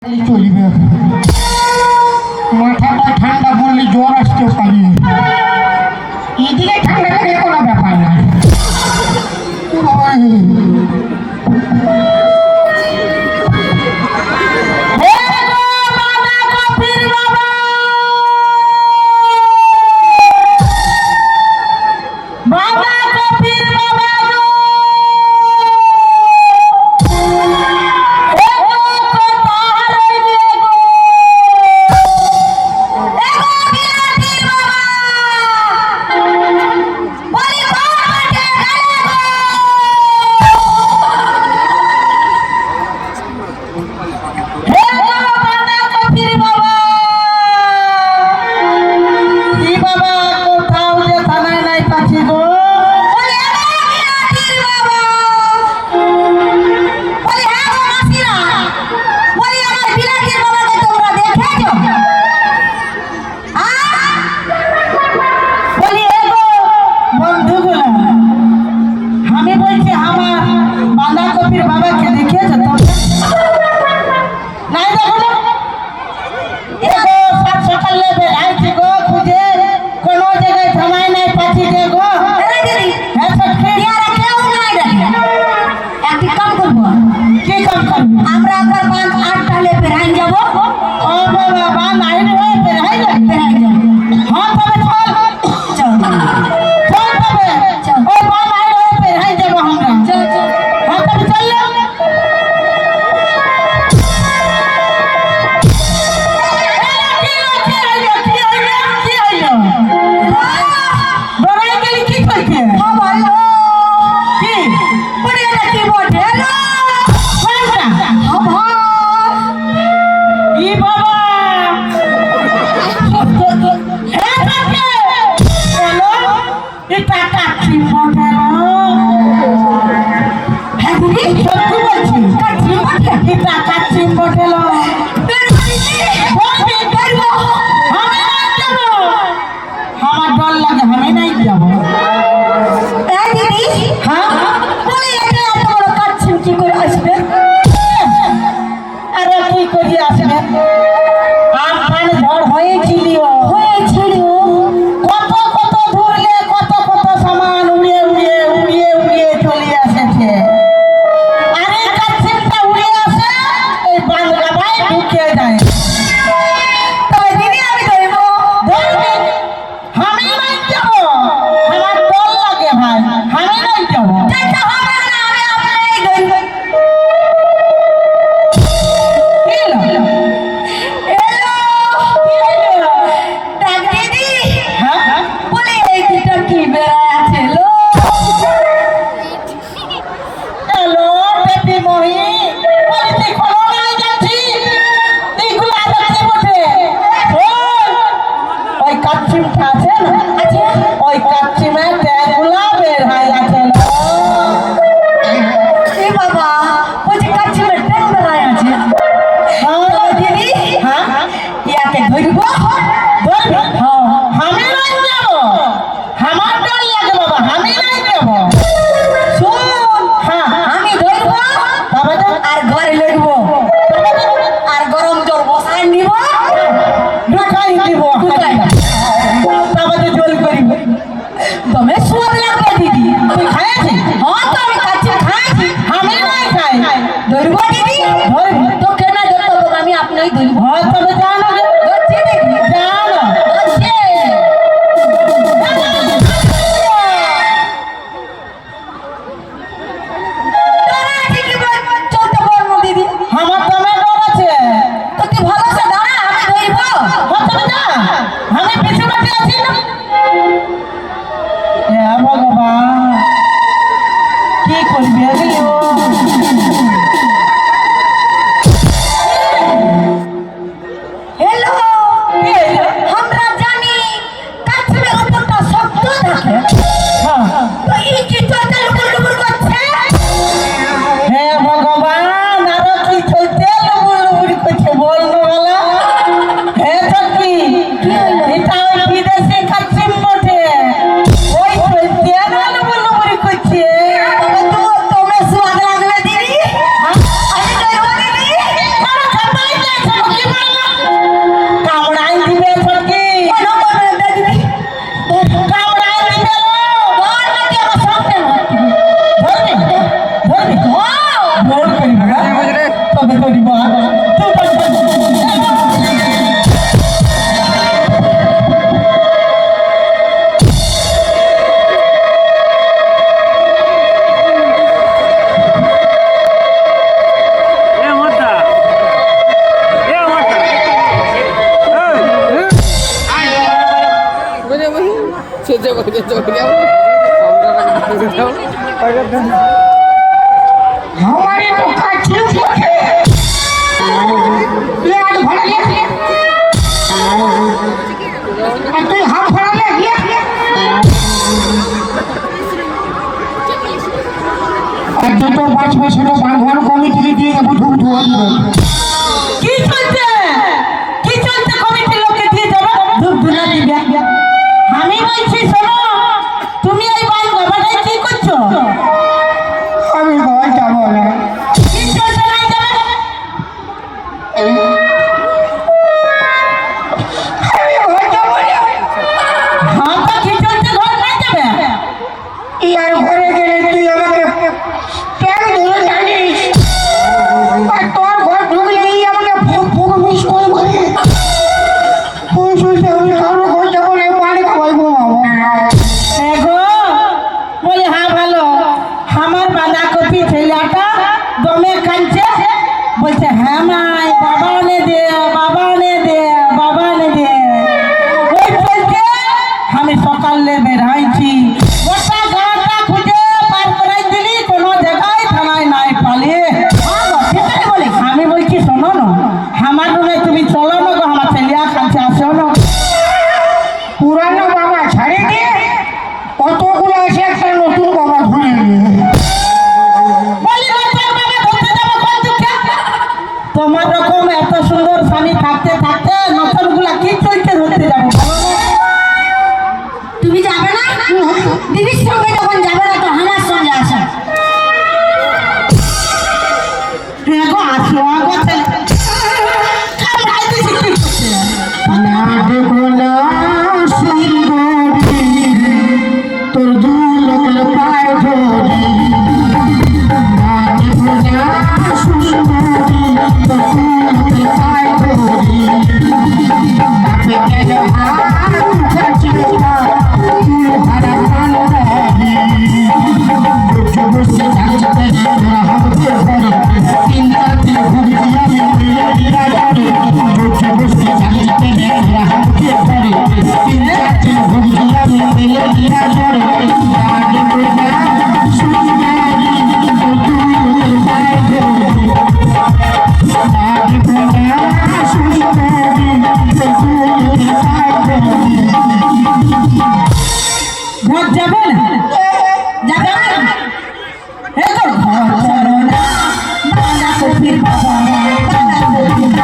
চলিবে মাথাটা ঠান্ডা পড়লে জ্বর আসতেও পারি এদিকে ঠান্ডা লাগলে কোনো ব্যাপার না ভগবান আরো কি চলতে বল हमारे तो काठी उठे ये आज भरा ले तू हम भरा ले आज तो 5 বছর বাঁধন কমিটি দিয়ে বুঝু বুঝু কি চলছে কমিটির লোককে দিয়ে যাবে ধূপ ধুনা দিবে আমি বলছি শোনো তুমি এই বাই বাবাটাই কি করছো আমি ভয় যাবো না কি চলছে নাই যাবে আমি ভয় যাবো না হ্যাঁ তো কি চলছে ঘর নাই যাবে ইয়ার ঘরে গেলে তুই আমাকে ট্যাগ ধরে জানিস আর তোর ঘর ঢুকলেই আমাকে ফুক ফুক মিস করে বলে ওই শুনতে আমি কারো ঘর যাবো না বাড়ি খাওয়াই গো এগো বলে হ্যাঁ ভালো আমার বাঁধাকপি ছেলেটা দমে কাঁদছে বলছে হ্যাঁ মাই বাবা এনে দে বাবা এনে দে বাবা এনে দে ওই চলছে আমি সকালে বেরাইছি গোটা গাঁটা খুঁজে পার করাই দিলি কোনো জায়গায় থানায় নাই পালে বলে আমি বলছি শোনো না আমার রুমে তুমি চলো না গো আমার ছেলিয়া কাছে আসো না পুরানো বাবা ছাড়ে দিয়ে কতগুলো আছে একটা নতুন বাবা ধরে বলি না তোর বাবা ধরতে যাবো কোন দুঃখে তোমার রকম এত সুন্দর স্বামী থাকতে থাকতে নতুনগুলা কি চলতে ধরতে যাবো তুমি যাবে না দিদির সঙ্গে যখন যাবে না তো আমার সঙ্গে আসো হ্যাঁ গো আসো আগো ছেলে কামড়াইতে শিখতে করছে না দেখো না সুন্দরী তোর দুলোকের পায়ে ধরি না দেখো না সুন্দরী তোর দুলোকের পায়ে ধরি তাকে গেলে আর উঠেছিল না তুই হারা প্রাণ রাখি বুঝে বসে থাকতে রাহতে ধরে চিন্তাতে ঘুরি আমি মেয়েরা ধরে বুঝে বসে থাকতে রাহতে ধরে চিন্তাতে ঘুরি আমি মেয়েরা ধরে আগে বলে সুন্দরী তুই পায়ে ধরে আগে বলে সুন্দরী তুই পায়ে ধরে ঘর যাবে না যাবে না এগো ঘর চলো না বাঁধাকপির বাবা বাঁধাকপি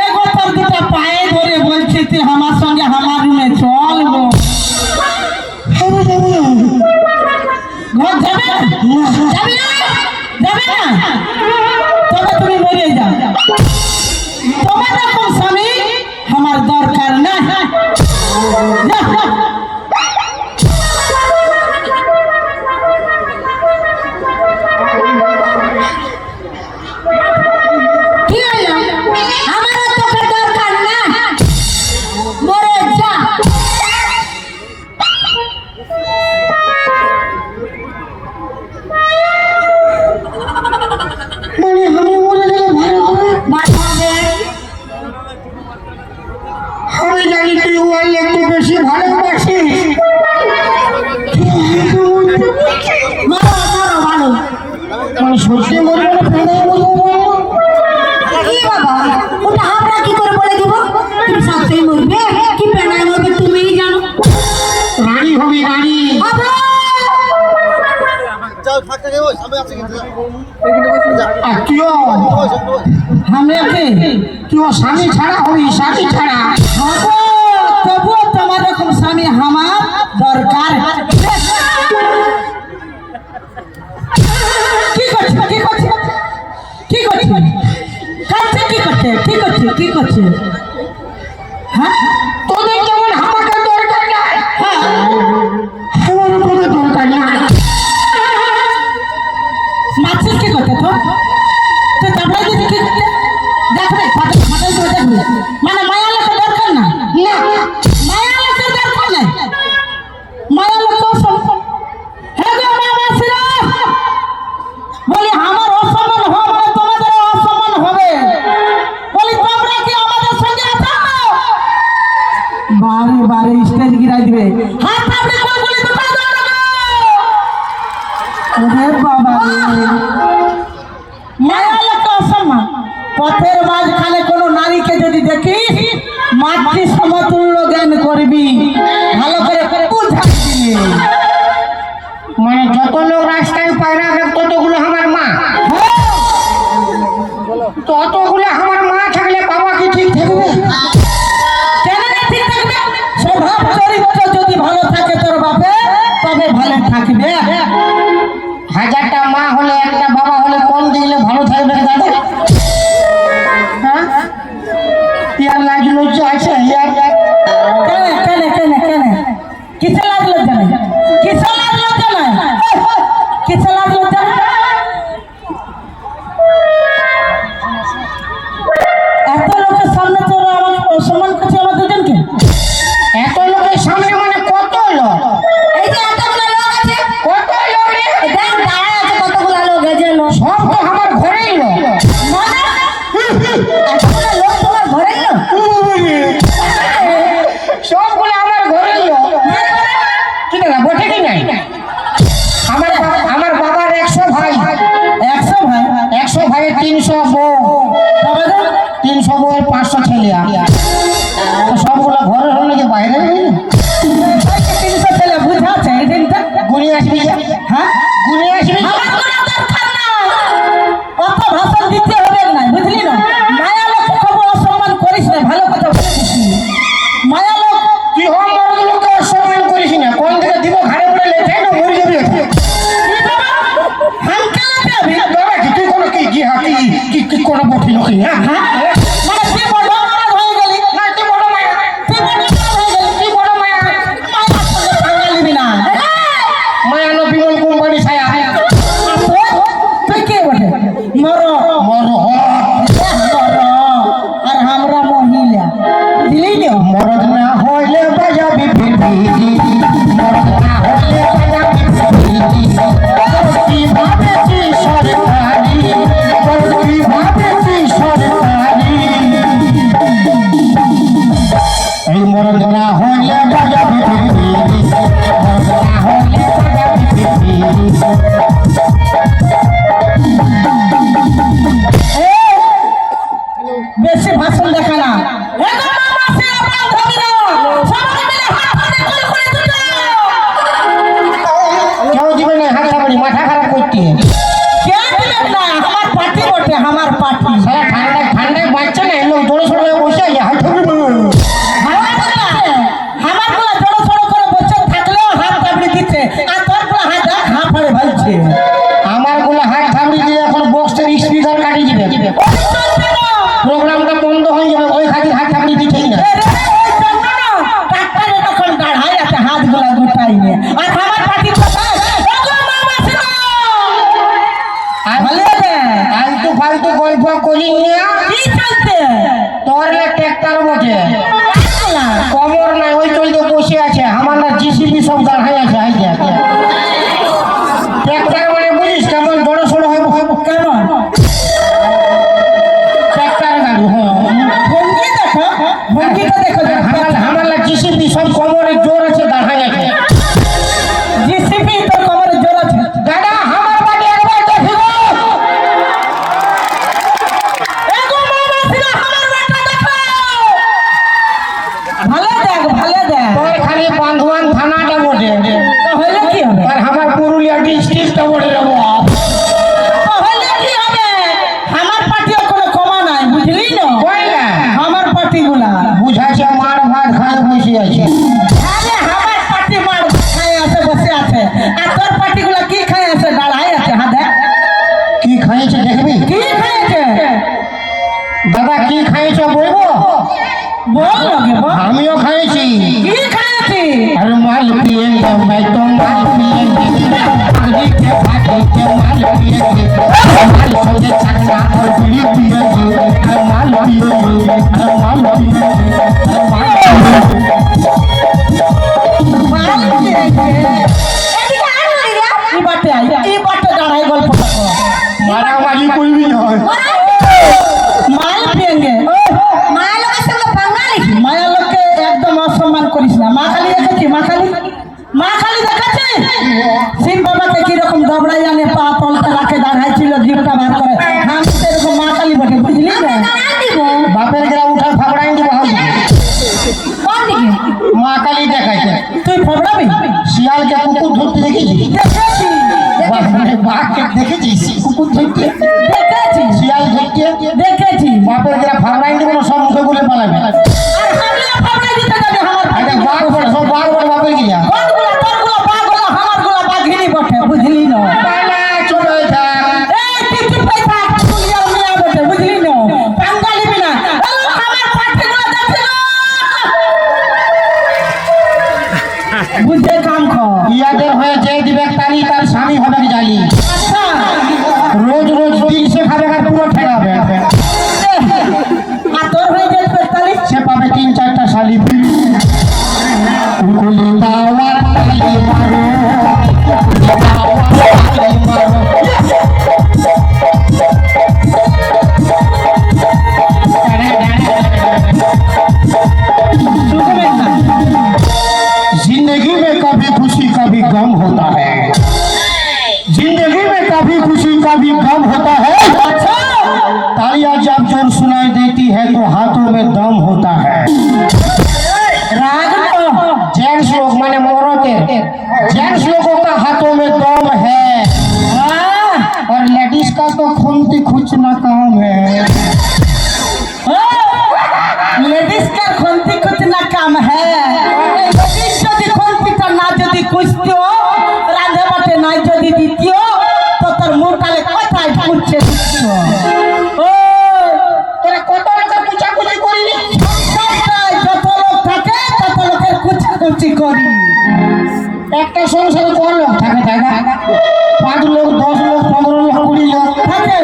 এগো তোর দুটা পায়ে ধরে বলছে তুই আমার সঙ্গে আমার রুমে চল গো ঘর যাবে না যাবি না যাবে না তবে তুমি মরে যাও তোমার রকম স্বামী আমার দরকার না যা। কি হলো আমারও তোকে দরকার না মরে যা মানে আমি মরে গেলে ভালো হবে মাথাবে আমি জানি তুই ওর একটু বেশি ভালোবাসিস মারো মারো ভালো মানে সত্যি মরবে না প্রেমে মরবে কি বাবা ওটা আমরা কি করে বলে দিব তুমি সাথেই মরবে কি পেনায় মরবে তুমিই জানো রানী হবি রানী বাবা আর তুইও আমি ওকে তুইও স্বামী ছাড়া হবি স্বামী ছাড়া তবু স্বামী আমার দরকার। কি করছে কি করছে কি করছে কাছে কি করছে কি করছে কি করছে? হ্যাঁ তোদের যেমন আমাকে দরকার নাই, আমারও তোদের দরকার নাই। মাছিস কি করছে তো? তুই চাপড়াই দিচ্ছি কি করছে? দেখবে ফাটাই ফাটাই তো দেখবে, মানে মায়া লোকের দরকার না, না মায়া লোকের দরকার নাই, মায়া লোক হ্যাঁ গো মা মাসিরা, বলি আমার অসম্মান হবে মানে তোমাদের অসম্মান হবে। বলি তোমরা কি আমাদের সঙ্গে আছো? বারে বারে স্টেজ গিরাই দিবে, হাত আপনি কোন বলি দুটো দাও না। ওরে বাবা রে, মায়া লোক অসম্মান। পথের মাঝখানে কোনো নারীকে যদি দেখিস মাতৃ সমতুল্য জ্ঞান করবি, ভালো করে বুঝাই দিবি। মানে যত লোক রাস্তায় পায়রা ততগুলো আমার মা, ততগুলো আমার মা থাকলে বাবা কি ঠিক থাকবে? কেন না ঠিক থাকবে? স্বভাব চরিত্র যদি ভালো থাকে তোর বাপে, তবে ভালো থাকবে। হাজারটা মা হলে একটা বাবা হলে কোন দিলে ভালো থাকবে দাদা? হ্যাঁ, ইয়ার লাজ লজ্জা আছে? ইয়ার কেন কেন কেন কেন কিসে লাজ লজ্জা নাই? কিসে লাজ লজ্জা নাই? কিসে লাজ লজ্জা নাই? এত লোকের সামনে তোরা আমাকে অসম্মান করছে আমার দুজনকে। এত লোকের সামনে মানে কত লোক? এই যে এতগুলো লোক আছে, কত লোক রে? দেখ দাঁড়ায় আছে কতগুলো লোক, এই যে লোক সব তো আমার ঘরেই লোক। মানে এতগুলো লোক তোমার ঘরে এলো? সবগুলো আমার ঘরের লোক। কি দাদা বটে কি নাই? আমার বাবার 100 ভাই, 100 ভাই, 100 ভাইয়ের 300 বউ, বাবা গো, 300 বউয়ের 500 ছেলে। তো সবগুলো ঘরের হলো নাকি বাইরে? 300 ছেলে বুঝাচ্ছে এই দিনটা। গুনে আসবি যা। হ্যাঁ গুনে আসবি যা। আমার কোনো দরকার না, অত ভাষণ দিতে হবে না, বুঝলি না? মায়া লোক খবর অসম্মান করিস না, ভালো কথা বলে দিচ্ছি। মায়া লোক তুই হোম বড় লোককে অসম্মান করিস না। কোন থেকে দিব ঘাড়ে পড়ে লেখে না মরে যাবি। হামকে লাগাবি। বাবা কি তুই কোনো কি কি কোনো বটি লোক না? হ্যাঁ মানে তুই বড় মারা হয়ে গেলি, না তুই বড় মায়া, তুই বড় মারা হয়ে গেলি, তুই বড় মায়া। মায়ের সঙ্গে ভাঙা নিবি না। মায়া নো বিমল কোম্পানি ছায়া। তুই কে বটে? মর মর আর আমরা মহিলা, বুঝলি না? মরদ না হইলে বাজাবি পিপি, মরদ না হইলে বাজাবি পিপি। কি ভাবেছি সরকারি, কি ভাবেছি সরকারি। এই মরদ না হইলে বাজাবি পিপি, মরদ না হইলে বাজাবি পিপি। বেশি ভাষণ দেখা না। কেউ দিবে না হাত থাপড়ি, মাথা খারাপ করতে। আমার পার্টি বটে, আমার পার্টি। সারা ঠান্ডায় বাচ্চা না লোক জোরে সোরে বসে আছে হাত থাপড়ি মারবে। আমার গুলা জড়ো সড়ো করে বসে থাকলেও হাত চাপড়ি দিচ্ছে, আর তোর গুলা হাত হাঁ ফাড়ে ভালছে। আমার গুলো হাত থাপড়ি দিয়ে এখন বক্সের স্পিকার কাটিয়ে দিবে, প্রোগ্রামটা বন্ধ হয়ে যাবে। ওই খাতির হাত থাপড়ি দিচ্ছেই না। হাত গুলা গোটাই নিয়ে আর আমার পার্টির কথা আলতু ফালতু গল্প করি না। কি চলছে? তোর ট্রাক্টর বটে, কমর নাই ওই চলতে বসে আছে। আমার না জিসিবি সব দাঁড়াই আছে। ট্রাক্টর মানে বুঝিস কেমন জড়ো সড়ো হবে? কেমন ট্রাক্টর গাড়ি। হ্যাঁ ভঙ্গি দেখো, ভঙ্গিটা দেখো। আমার জিসিবি সব কমরে জোর আছে, দাঁড়াই আছে। জিসিপি তোর কমরে জোর আছে। দাদা আমার বাড়ি একবার দেখো। ভালো দেখ, ভালো দেখ। তোর খালি বান্ধবান থানাটা বটে। দাদা কি খাইছো বলবো? বল লগে বল আমিও খাইছি। কি খাইছি? अरे माल पिएंगे मैं तो माल पिएंगे आगे के भागे के माल पिएंगे माल संगे चखना और बीड़ी पिएंगे अरे माल पिएंगे अरे माल पिएंगे अरे माल মাল পিয়েছে এদিকে আর বলি রে এই বাটে দাঁড়াই গল্প করো। मारा वाली कोई भी नहीं মাল পিয়েঙ্গে মায়ের লোকের সঙ্গে পাঙ্গা নাকি? মায়া লোককে একদম অসম্মান করিস না। মা খালি দেখেছি মা খালি দেখাচ্ছে শিব বাবাকে কিরকম দবড়াই আনে পা তলতে রাখে দাঁড়াই ছিল জিভটা বার করে আমি তো এরকম মা খালি বটে বুঝলি না? দাঁড়ান দিব बापेर गिरा उठा फाफड़ाई দিব हम কোন দিকে? मां काली देखाइছে তুই ফবড়াবি শিয়াল কে কুকুর ধরতে দেখেছি দেখেছি বাঘ কে দেখেছিস কুকুর ধরতে দেখেছি শিয়াল ধরতে দেখেছি বাপের गिरा फाफड़ाई দিব সব মুখে বলে পালাবে আর আমিও ফবড়াই দিতে যাবে আমার আরে বাঘ বড় সব বাঘ বড় বাপের गिरा কোনগুলো তোরগুলো বাঘগুলো আমারগুলো বাঘিনী বটে বুঝলি না? পালা চলে যা এই তুই চুপ করে থাক তুই আর মিয়া বটে বুঝলি না? পাঙ্গা নিবি না হ্যালো আমার পার্টিগুলো দেখছিল বুঝে কাম কর। ইয়াদের হয়ে যে দিবে তারি তার স্বামী হবে জালি আচ্ছা রোজ রোজ দিন সে খাবে আর পুরো ঠেকাবে আর তোর হয়ে যাবে 45 সে পাবে 3-4টা শালি গুলি দাওয়ার তালি মারো তালি মারো जिंदगी में कभी खुशी कभी गम होता है जिंदगी में कभी खुशी कभी गम होता है तालियां जब जोर सुनाई देती है तो हाथों में दम होता है রাগ তো जेंट्स लोग माने मोरोते जेंट्स लोगों का हाथों में दम है और लेडीज का तो खूंटी खुचना काम है लेडीज का खुंती कुछ ना काम है लेडीज যদি খুন্তিটা না যদি কুছতো রাধে বাটে নাই যদি দিতিও তো তোর মুখটালে কোথায় খুঁজছে দিতিও ও তোরা কত লোকের কুচাকুচি করলি সবটাই যত লোক থাকে তত লোকের কুচাকুচি করি একটা সংসারে কত লোক থাকে জায়গা 5 লোক 10 লোক 15 লোক 20 লোক থাকে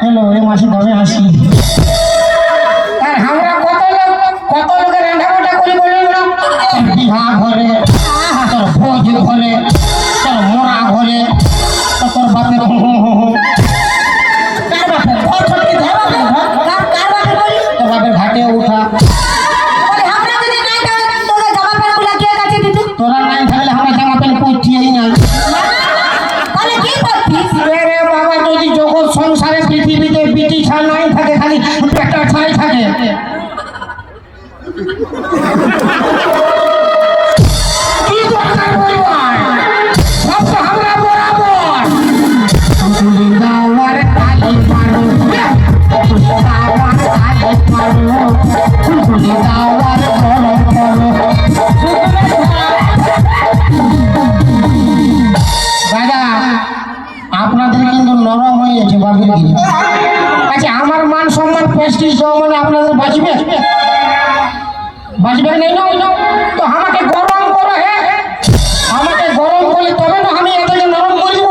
हेलो এই মাসে দমে আসি আর আমরা কত লোকের রান্না বান্না করি বলি না বিহা ঘরে তোর ভোজ ঘরে তোর মোরা ঘরে তোর বাপের কার বাপে ঘর ছটকি ধরা না কার বাপে বলি? তোর বাপের ঘাটে উঠা বলে আমরা যদি নাই তাহলে তোদের জামা প্যান্টগুলো কে কাছে দিত? তোরা নাই থাকলে আমরা জামা প্যান্ট পরছিই না তাহলে কি করতিস? রে বাবা যদি জগৎ সংসারে পৃথিবীতে বিটি ছাড় নাই থাকে খালি পেটটা ছাই থাকে কি দরকার বলবো সব তো আমরা বরাবর গুলি দাওয়ার তালি মারো গুলি দাওয়ার তালি মারো গুলি দাওয়ার গরম করো দাদা আপনাদের কিন্তু নরম হয়ে গেছে বাবির গিরি আচ্ছা আমার মান সম্মান প্রেস্টিজ মানে আপনাদের বাঁচবে বাঁচবে নেই না তো আমাকে গরম করো হ্যাঁ আমাকে গরম করলে তবে না আমি এটাকে নরম করব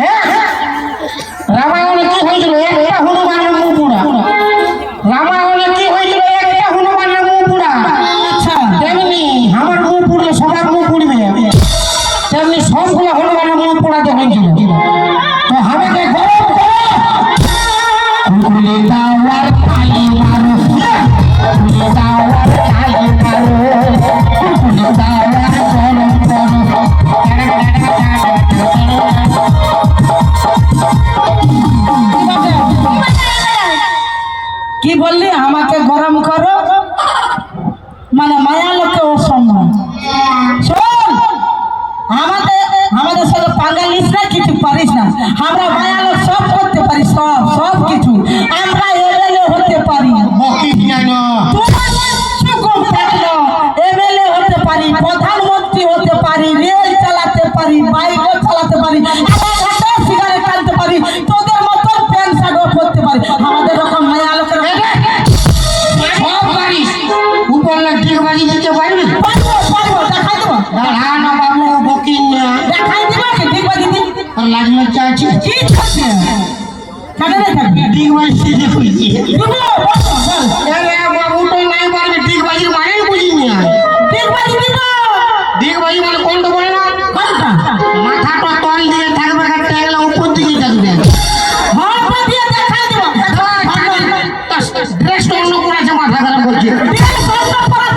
হ্যাঁ রামায়ণে কি হয়েছিল একটা হনুমানের মুখ পুরা রামায়ণে কি হয়েছিল একটা হনুমানের মুখ পুরা আচ্ছা তেমনি আমার মুখ পুড়লে সবার মুখ পুড়বে তেমনি সবগুলো হনুমানের মুখ পোড়াতে হয়েছিল তো আমাকে গরম করো গুলি দাওয়ার তালি মারো গুলি দাওয়ার তালি মারো গুলি দাওয়ার গরম করো কি বললি আমাকে গরম করো মানে মায়া লোকে অসম্মান শোন আমাদের সাথে পাঙ্গা নিস না কিছু পারিস না আমরা মায়া লোক সব করতে পারি সব কিছু আমরা এমএলএ হতে পারি বকিস না তোমার সুগম থাকলো এমএলএ হতে পারি প্রধানমন্ত্রী হতে পারি রেল চালাতে পারি বাইকও চালাতে পারি আমার হাতে সিগারেট টানতে পারি তোদের মতন প্যান্ট শার্টও পরতে পারি আমাদের রকম মায়া লোক দিতে কইছি দিব বল এরে বাবু তো নাই পারবে ঠিক বাজি মানে বুঝিনি আর ঠিক বাজি দিব ঠিক বাজি মানে কোনটা বলে না কোনটা মাথাটা তল দিয়ে থাকবে আর ট্যাগলা উপর দিকে থাকবে হাত পা দিয়ে দেখাই দিব ড্রেস তো অন্য করে আছে মাথা খারাপ করছে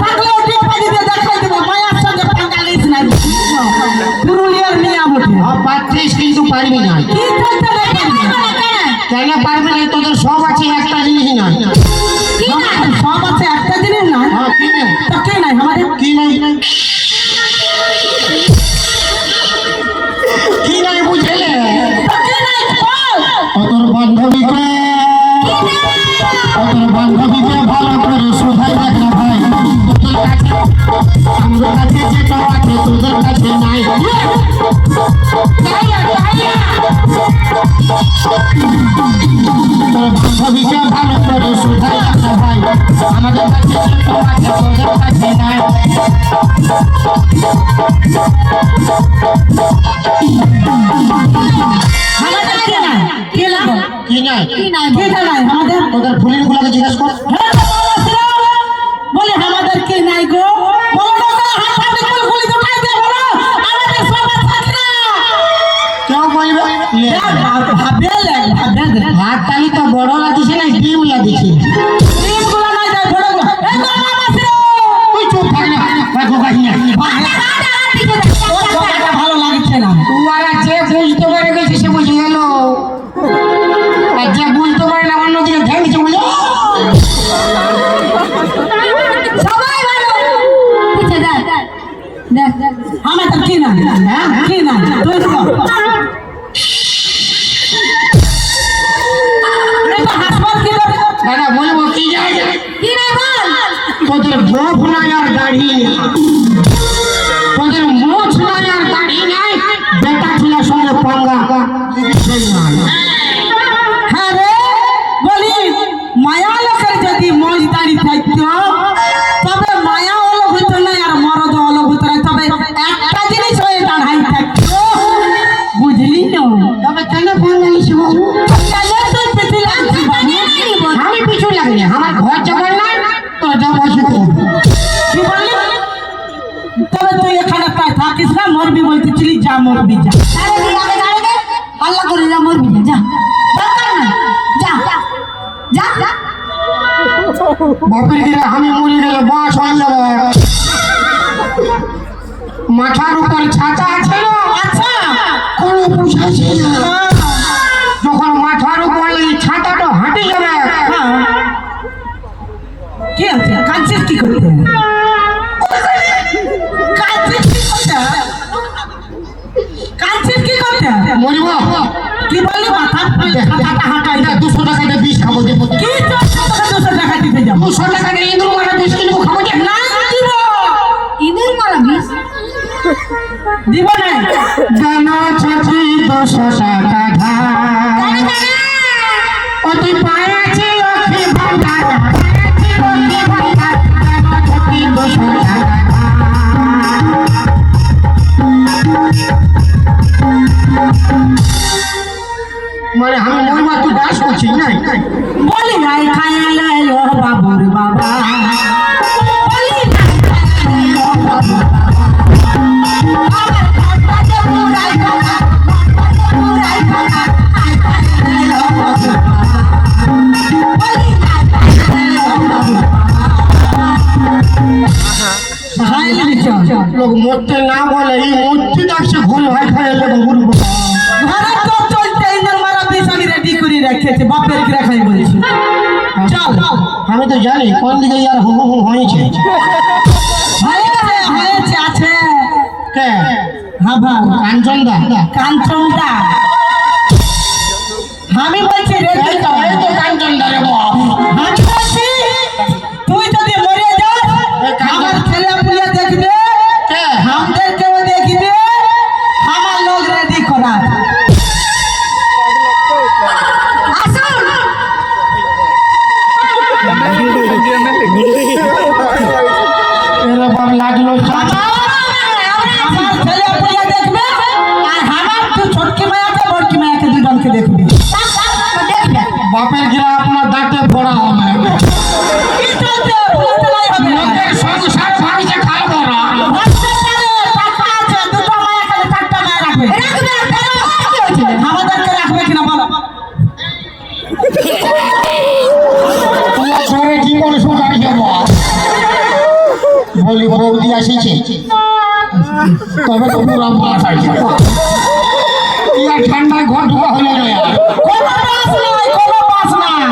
থাকলেও ঠিক বাজি দিয়ে দেখাই দিব মায়ার সঙ্গে পাঙ্গালিস নাই পুরুলিয়ার নিয়ম ওঠে পাচ্ছিস কিন্তু পারবি না কি করতে পারবি কেন পারবি না তোদের সব আছে একটা জিনিস নাই সব আছে একটা জিনিস না হ্যাঁ কি নেই তো কে নাই আমাদের কি নাই কি নাই বুঝলে তো কে নাই বল তোর বান্ধবীকে ভালো করে শোধাই দেখ না ভাই তোদের কাছে আমাদের কাছে যেটা আছে তোদের কাছে নাই তোর বান্ধবীকে ভালো করে শোধাই দেখ না ভাই আমাদের কাছে যেটা আছে তোদের কাছে নাই আমাদের কে নাই কে লাগো কি নাই কে নাই আমাদের তোদের ফুলির গুলাকে জিজ্ঞেস কর বলে আমাদের কে নাই গো বলো না হাত হাতে ফুল উঠাই দে বলো আমাদের সব আছে না কেউ বলবে ভাবে হাত তালি তো বড় লাগিছে না ডিম লাগিছে টিমগুলো নাই যায় বড় এই তো মামা ছিল তুই চুপ থাক না দেখো কাহি না ভালো লাগছে না তুয়ারা যে বুঝতে পারে গেছে সে বুঝে গেল আর যে বুঝতে পারে না অন্যদিকে ধ্যানছে বুঝে সবাই ভালো পিছে দেখ দেখ আমাদের কে নাই কে নাই তুই তো এটা হাসপাতাল কি করে দাদা বলবো কি যায় কি নাই বল তোদের গোফ নাই আর দাড়ি তোদের মোছ নাই আর দাড়ি নাই বেটা ছেলের সঙ্গে পাঙ্গা হ্যাঁ রে বলি মায়া লোকের যদি মজ দাড়ি থাকতো তবে মায়া অলগ হইতো না আর মরদ অলগ হইতো না তবে একটা জিনিস হয়ে দাঁড়াই থাকতো বুঝলি না তবে কেন পাঙ্গা নিছি বাবু তাহলে তুই পেতে লাগছি আমি পিছু লাগলে আমার ঘর যাবার নাই তোর যাবো কি বললি তবে তুই এখানে প্রায় থাকিস না মরবি বলতেছিলি যা মরবি যা আরে তুই আগে গাড়ি দে আল্লাহ করে যা মরবি না যা দরকার নাই যা যা যা বাপের গিরে আমি মরে গেলে বাস হয়ে যাবে মাথার উপর ছাতা আছে না আচ্ছা কোনো বুঝাইছে না যখন মাথার উপর এই ছাতাটা হাঁটে যাবে হ্যাঁ কি আছে কাঁদছিস কি করতে কাঁদছিস কি করতে কাঁদছিস কি করতে মরিব কি বললি মাথা ছাতাটা হাঁটাই এটা 200 টাকা দিয়ে বিষ খাবো দেবো কি 200 টাকা দিতে যাবো 200 টাকা দিয়ে ইঁদুর মারা বিষ কিনবো খাবো যে না দিব ইঁদুর মারা বিষ দিব না জানো চাচি 200 টাকা ধার ও তুই পায়াছি লক্ষ্মী ভান্ডার পায়াছি লক্ষ্মী ভান্ডার জানো চাচি 200 টাকা মানে আমি মরিবা তুই ডান্স করছিস না বলি নাই খায়ালে ও বাবুর বাবা বলি নাই খায়ালে ও বাবুর বাবা আমার কাছে পুরাই খানা পুরাই খানা খায়ালে ও বাবুর বাবা বলি নাই খায়ালে ও বাবুর বাবা হাইলে দিছো লোক মরতে না বলে এই মূর্তি ডাকছে ভুল হয় খাইলে বাবুর ঘরে তো চলতে ইনার মারা বিষ আমি রেডি করে রেখেছি বাপের কি রাখাই বলেছি চল আমি তো জানি কোন দিকে ইয়ার হু হু হয়েছে হয়েছে আছে কে হ্যাঁ ভাই কাঞ্চনদা কাঞ্চনটা আমি বলছি রে এই তো কাঞ্চনদা রে বাপ আমি বলছি তুই যদি মরে যাস আমার ছেলে পুলিয়া দেখবে কে আমাদেরকেও দেখবে আমার লোক রেডি করা আসুন এরে বাপ লাগলো চাচা আমার ছেলে পুলিয়া দেখবে আর আমার তুই ছোটকি মায়াকে বড়কি মায়াকে দুজনকে দেখবে দেখবে বাপের গিরা ঘরে কি করে শুকাই যাব বলি বৌদি আসিছে তবে তো পুরা মাছ আছে ইয়ার ঠান্ডায় ঘর ঢোকা হলো না কোনো বাস নাই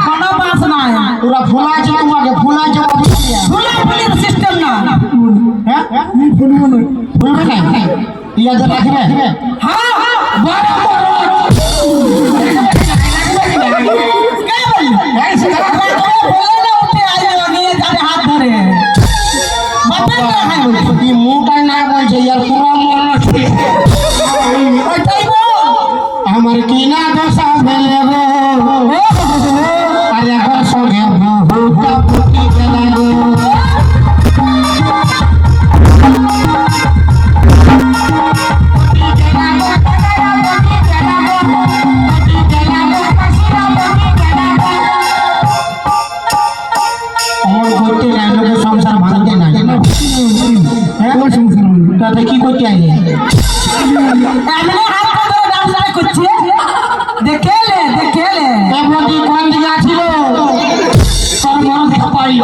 কোনো বাস নাই পুরা ফুলা আছে তোমাকে ফুলা আছে ফুলাফুলির সিস্টেম না হ্যাঁ ফুলবে না ইয়াদের রাখবে হ্যাঁ বড় বড় মুটাই না বলছে ইয়ার পুরো মন আমার কিনা দশা ফেলে গো আর এখন সঙ্গে পুটি ফেলে গো সংসার ভাঙতে নাই তাতে কি করতে আইলে কোন দিকে আছিল তোর মন দেখা পাইল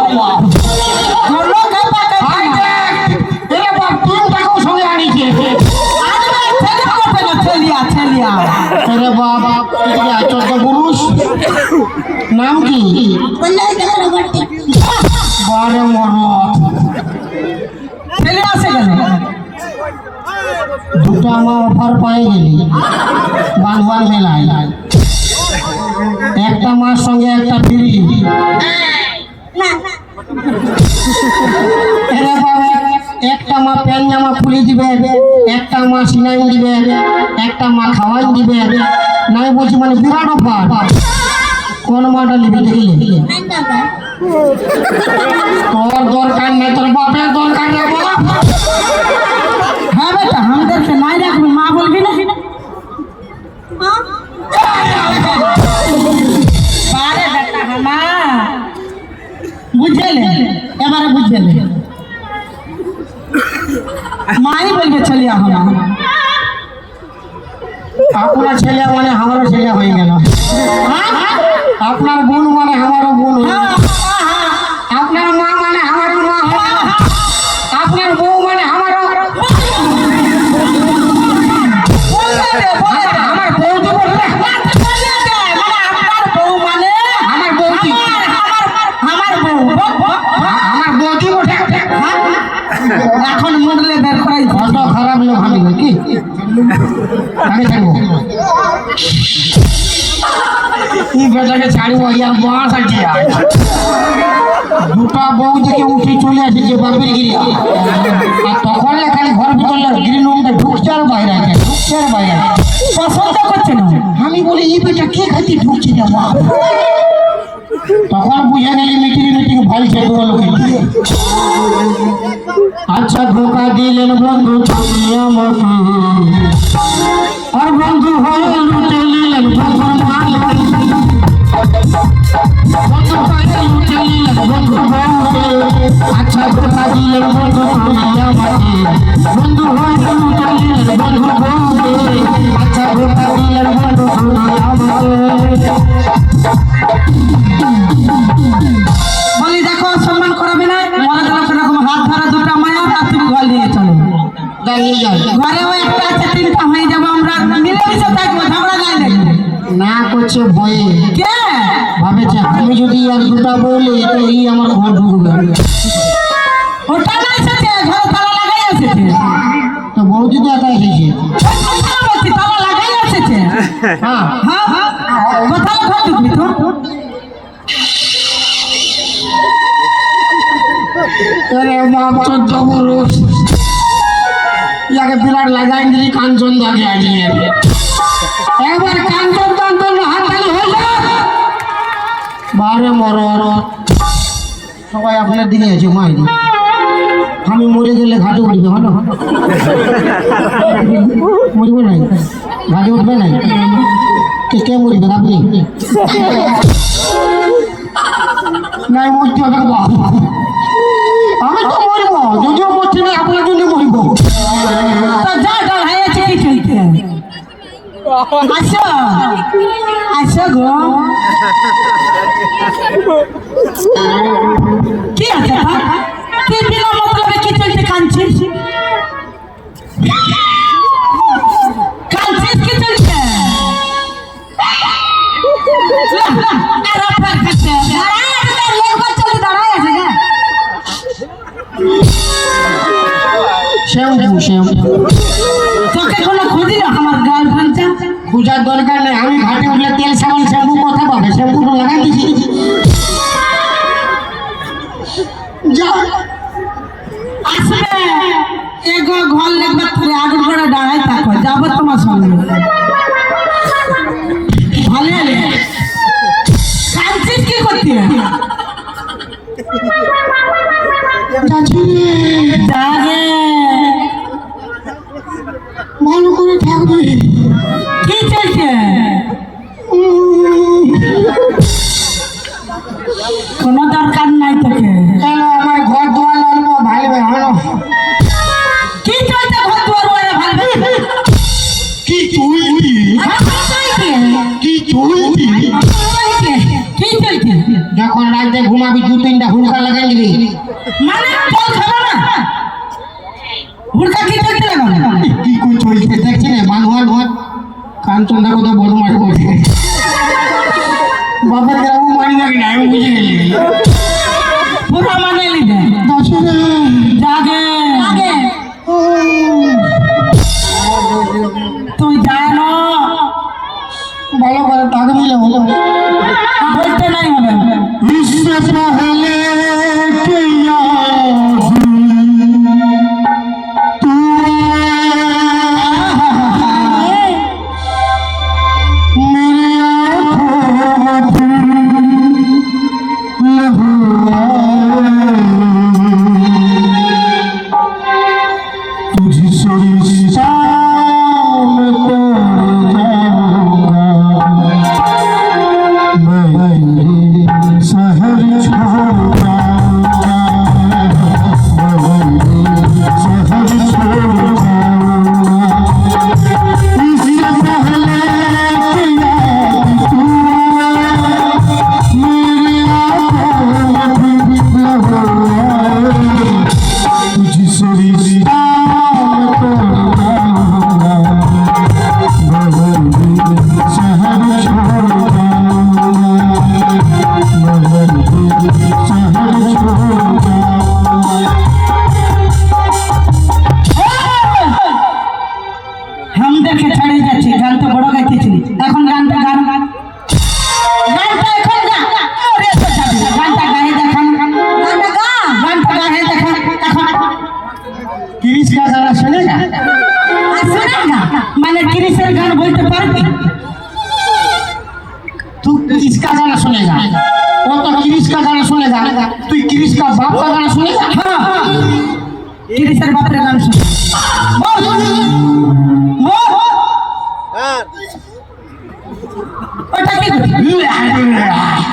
সঙ্গে আনিছে আরে বাবা চোদ্দ পুরুষ নাম কি বারে মরদ দুটো আমার অফার পাই গেলি বানবান মেলায় একটা মাস সঙ্গে একটা ফ্রি একটা মা প্যান জামা খুলে দিবে একটা মা সিলাই দিবে একটা মা খাওয়াই দিবে নাই বলছি মানে বিরাট অফার কোন মাটা নিবি দেখলি তোর দরকার নেই তোর বাপের দরকার নেই হ্যাঁ বেটা আমাদেরকে নাই রাখবি মা বলবি না বারে বেটা হামা বুঝলে এবারে বুঝলে মাই বলবে চলিয়া হামা আপনার ছেলে মানে আমারও ছেলে হয়ে গেল আপনার বোন মানে আমারও বোন আপনার মা মানে আমারও মা আপনার বউ মানে আমারও আমার বৌদি বললে আপনার বউ মানে আমার বৌদি আমার বউ আমার বৌদি বটে এখন মুডলে বের করাই কত খারাপ লোক আমি কি আমি থাকবো এই বেটাকে ছাড়বো ইয়ার বাঁশ আছে দুটা বউ থেকে উঠে চলে আসছে বাপের গিরিয়া আর তখন খালি ঘর ভিতর গ্রিন রুমটা ঢুকছে আর বাইরে আছে ঢুকছে আর বাইরে আছে পছন্দ করছে না আমি বলি এই বেটা কে খাতি ঢুকছে না বাপ তখন বুঝে গেলি মিটিং ভালছে দু লোকে আচ্ছা ধোকা দিলেন বন্ধু তুমি আমাকে আর বন্ধু হয়ে লুটে নিলেন বন্ধু আচ্ছা ধোকা দিলেন বন্ধু তুমি আমাকে বন্ধু হয়ে লুটে নিলেন বন্ধু আচ্ছা ধোকা দিলেন বন্ধু তুমি আমাকে বলি দেখো সম্মান করাবে না মনে করো সেরকম হাত ধরা দুটা মায়া আর তুমি ঘর নিয়ে চলো দাঁড়িয়ে যাও ঘরেও একটা আছে তিনটা হয়ে যাবো আমরা মিলেমিশে থাকবো ঝগড়া নাই লাগবে না করছে ভয়ে কে ভাবেছে আমি যদি আর দুটা বলি তো এই আমার ঘর ঢুকবে ওটা না এসেছে ঘরে তালা লাগাই এসেছে তো বৌদি তো একা এসেছে বলছি তালা লাগাই এসেছে হ্যাঁ হ্যাঁ হ্যাঁ কোথায় ঘর ঢুকবি তো আরে বাপ চোদ্দ পুরুষ ইয়াকে বিরাট লাগাই দিলি কাঞ্চন দাগে আজকে একবার কাঞ্চন টাঞ্চন হাততালি হয়ে যায় বারে মরণ সবাই আপনার দিকে আছে মাইরি আমি মরে গেলে ঘাটে উঠবে হলো মরবে নাই ঘাটে উঠবে নাই কে মরবে আপনি নাই মরতে হবে বাবা আমি তো মরব যদিও মরছি না আপনার জন্য মরব তো যা ডর হয়েছে কি চলতে আসো আসো গো কি আছে তুই বিনা মতলবে কি চলতে কাঁদছিস কাঁদছিস কি চলছে আর আপনার কাছে দাঁড়ায় আছে তার একবার চলে দাঁড়ায় আছে না শ্যাম্পু তোকে কোনো খুঁজি না আমার গার্লফ্রেন্ডটা খোঁজার দরকার নেই, আমি ঘাটে উঠলে তেল সাবান শ্যাম্পু কথা পাবে, শ্যাম্পুটা লাগাই দিছি। যা আসবে এগো ঘর লেগবার ধরে আগুন করে দাঁড়াই থাকো যাবো তোমার সঙ্গে ভালো কাঁদছিস কি করতে যাচ্ছি রে, যাবে ভালো করে থাকবে। কি চলছে কোনো দরকার নাই তোকে কেন আমার ঘর দুয়ার অল্প ভালো ভালো কি চলছে ঘর দুয়ার ওরা ভাববে কি চলতি কি চলতি কি চলছে যখন রাতে ঘুমাবি 2-3টা হুড়কা লাগাই দিবি। মানে জল খাবো না হুড়কা কি চলতে লাগাবো কি কই চলছে দেখছি না, মানুয়ার ঘর কাঞ্চনদা কত বদমাশ করছে। বাবার গ্রামও মারি লাগে না, আমি বুঝে গেলি। পুরো মানে লিদে যাচ্ছি রে, জাগে আগে তুই জানো ভালো করে থাকবি না বলো। বলতে নাই হবে इससे पहले कि याद तू मेरी आँखों में लहू तुझसे रिश्ता मैं तोड़ जाऊंगा, मैं शहर छोड़ जाऊंगा, मैं शहर छोड़ जाऊंगा। इससे पहले कि याद तू मेरी आँखों में लहू तुझसे रिश्ता मैं तोड़ जाऊंगा, मैं शहर छोड़ जाऊंगा, मैं शहर छोड़ जाऊंगा। हम देखे छड़े যাচ্ছে গান তো বড় গাইতেছি এখন গানটা গানটা এখন গা ওরে তো যাবে গানটা গায়ে দেখান গানটা গা গানটা গায়ে দেখান এখন किरिश का गाना सुनेगा? আর শোনেন গা মানে কিরিসের গান বলতে পারবি तू किसका गाना सुनेगा? वो तो किरिश का गाना सुनेगा, तू किरिश का बाप का गाना सुनेगा? হ্যাঁ কিরিসের বাপের গান শুন বল বল ওটা কি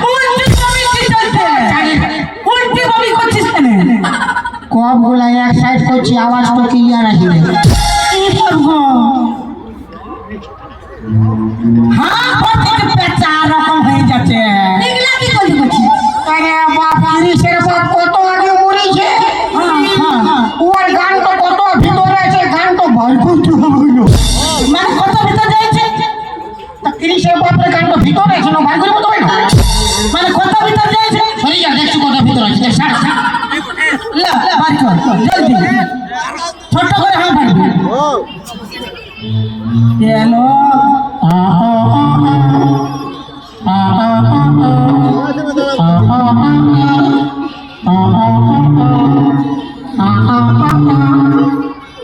উল্টি ভাবে কি চলছে উল্টি ভাবে করছিস কেন कब बोला एक साइड को आवाज तो क्लियर है। কি করবো হ্যাঁ প্রত্যেক পেঁচা রকম হয়ে যাচ্ছে এগুলা কি করতে করছি अरे बाप किरिशेर बाप কত আগে মরেছে, ওর গান তো কত ভিতরে আছে, গান তো ভয় করতে হবে না। মানে কত ভিতর যাইছে তা কিরিশের বাপের গান তো ভিতরে আছে না, ভয় করতে হবে না। মানে কত ভিতর যাইছে সরি যা দেখছি কত ভিতরে আছে, দেখ সারা লা বার কর জলদি ছোট করে হ্যাঁ ভাই হ্যালো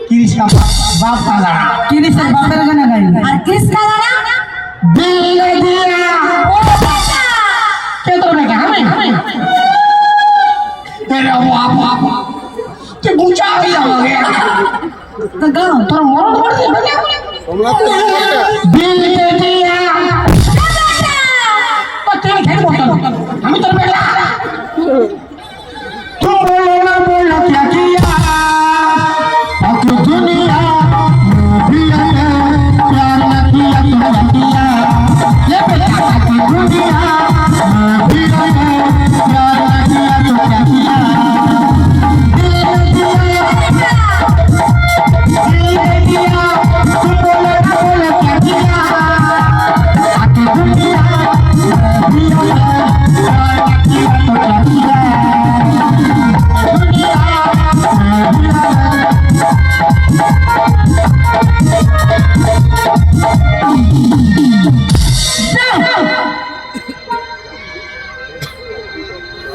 किरिश का बाप का गाना কিরিসের বাপের গানে গাই আর কৃষ্ণ গানা दिल ने दिया ও বাবা কে তো না হ্যাঁ तेरे बाप ते बुझा गया होगे তো গাও তোর মরণ করে দিবে दिल ने दिया तो तेरे खेल बोलता हम तो बेटा तुम बोलो क्या किया दुनिया में भी प्यार न किया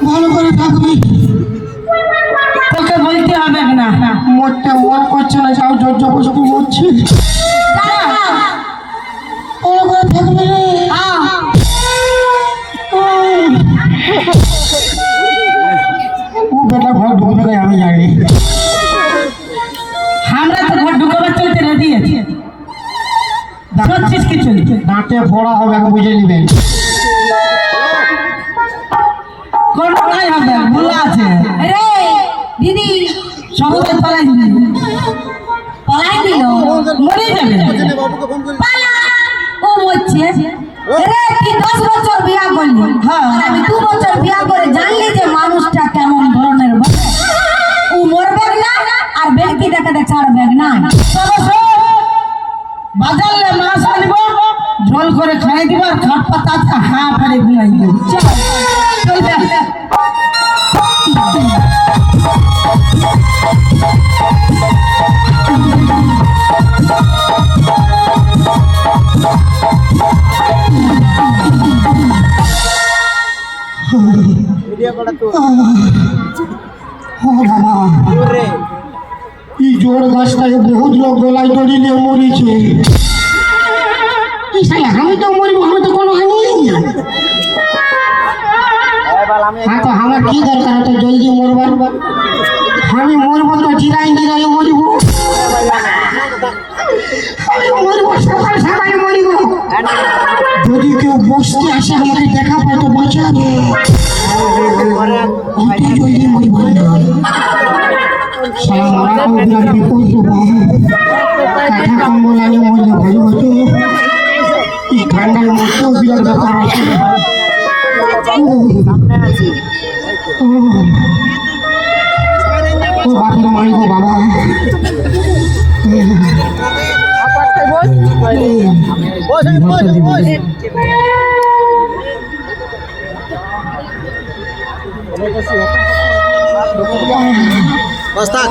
ভালো করে থাকবি। তোকে বলতে হবে না। মরতে মন করছে না, যাও জর্জ বসতে মরছি। ভালো করে থাকবি রে। ও বেটা ঘর ঢুকবে না আমি জানি। আমরা তো ঘর ঢুকাবার চলতে রেডি আছি। সচ্ছিস কিছু দাঁতে ফোড়া হবে, বুঝে নিবেন। কোনো নাই হবে, ভুলা আছে রে দিদি সবকে পালাই দিবি, পলাই দিল মরে যাবে। পালা ও মরছে রে। তুই 10 বছর বিয়া করলি, হ্যাঁ। আর আমি 2 বছর বিয়া করে জানলি যে মানুষটা কেমন ধরনের বটে। ও মরবে না আর ব্যক্তি দেখাতে ছাড়বে না। বাজারলে মাছ আনব, ঝোল করে খাই দিব, আর খাট পাতা হাঁ ফাড়ে ঘুমাই দিব। চল চল যা। এই জোর গাছটাকে বহুত লোক গলায় দড়ি নিয়ে মরেছে। আমি তো মরবো, আমি তো কোনো হানি। হ্যাঁ তো আমার কি দরকার তো জলদি মরবার। আমি মরবো তো জিরাই জিরাই মরবো। আমি মরবো সকাল সকাল মরবো। যদি কেউ বসতে আসে আমাকে দেখা পায় তো বাঁচাবে। অত জলদি মরবো না। সারা মারা বিরাট বিপদ দেবো। কাঠা কম্বল আনি মরলে ভালো হতো। এই ঠান্ডার মধ্যেও বিরাট ব্যাপার আছে। ও বাপের মারিব বাবা। Bas, tak.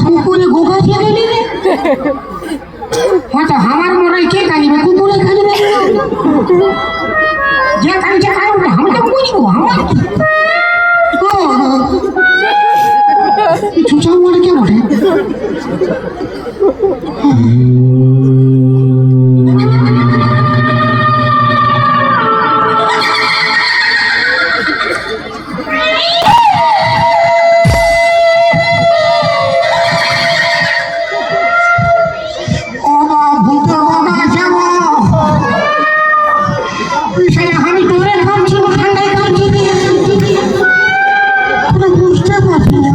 কুকুরে গোগা খেয়ে নিলে হয়তো আমার মনে কে কাঁদিবে, কুকুরে কাঁদিবে। যে কাঁদছে কারণ আমি তো বুঝবো আমার চুচা মরে কে বটে। আমি তোরে ভাবছি ঠান্ডায় কাঁদছি, বুঝতে পারছি না।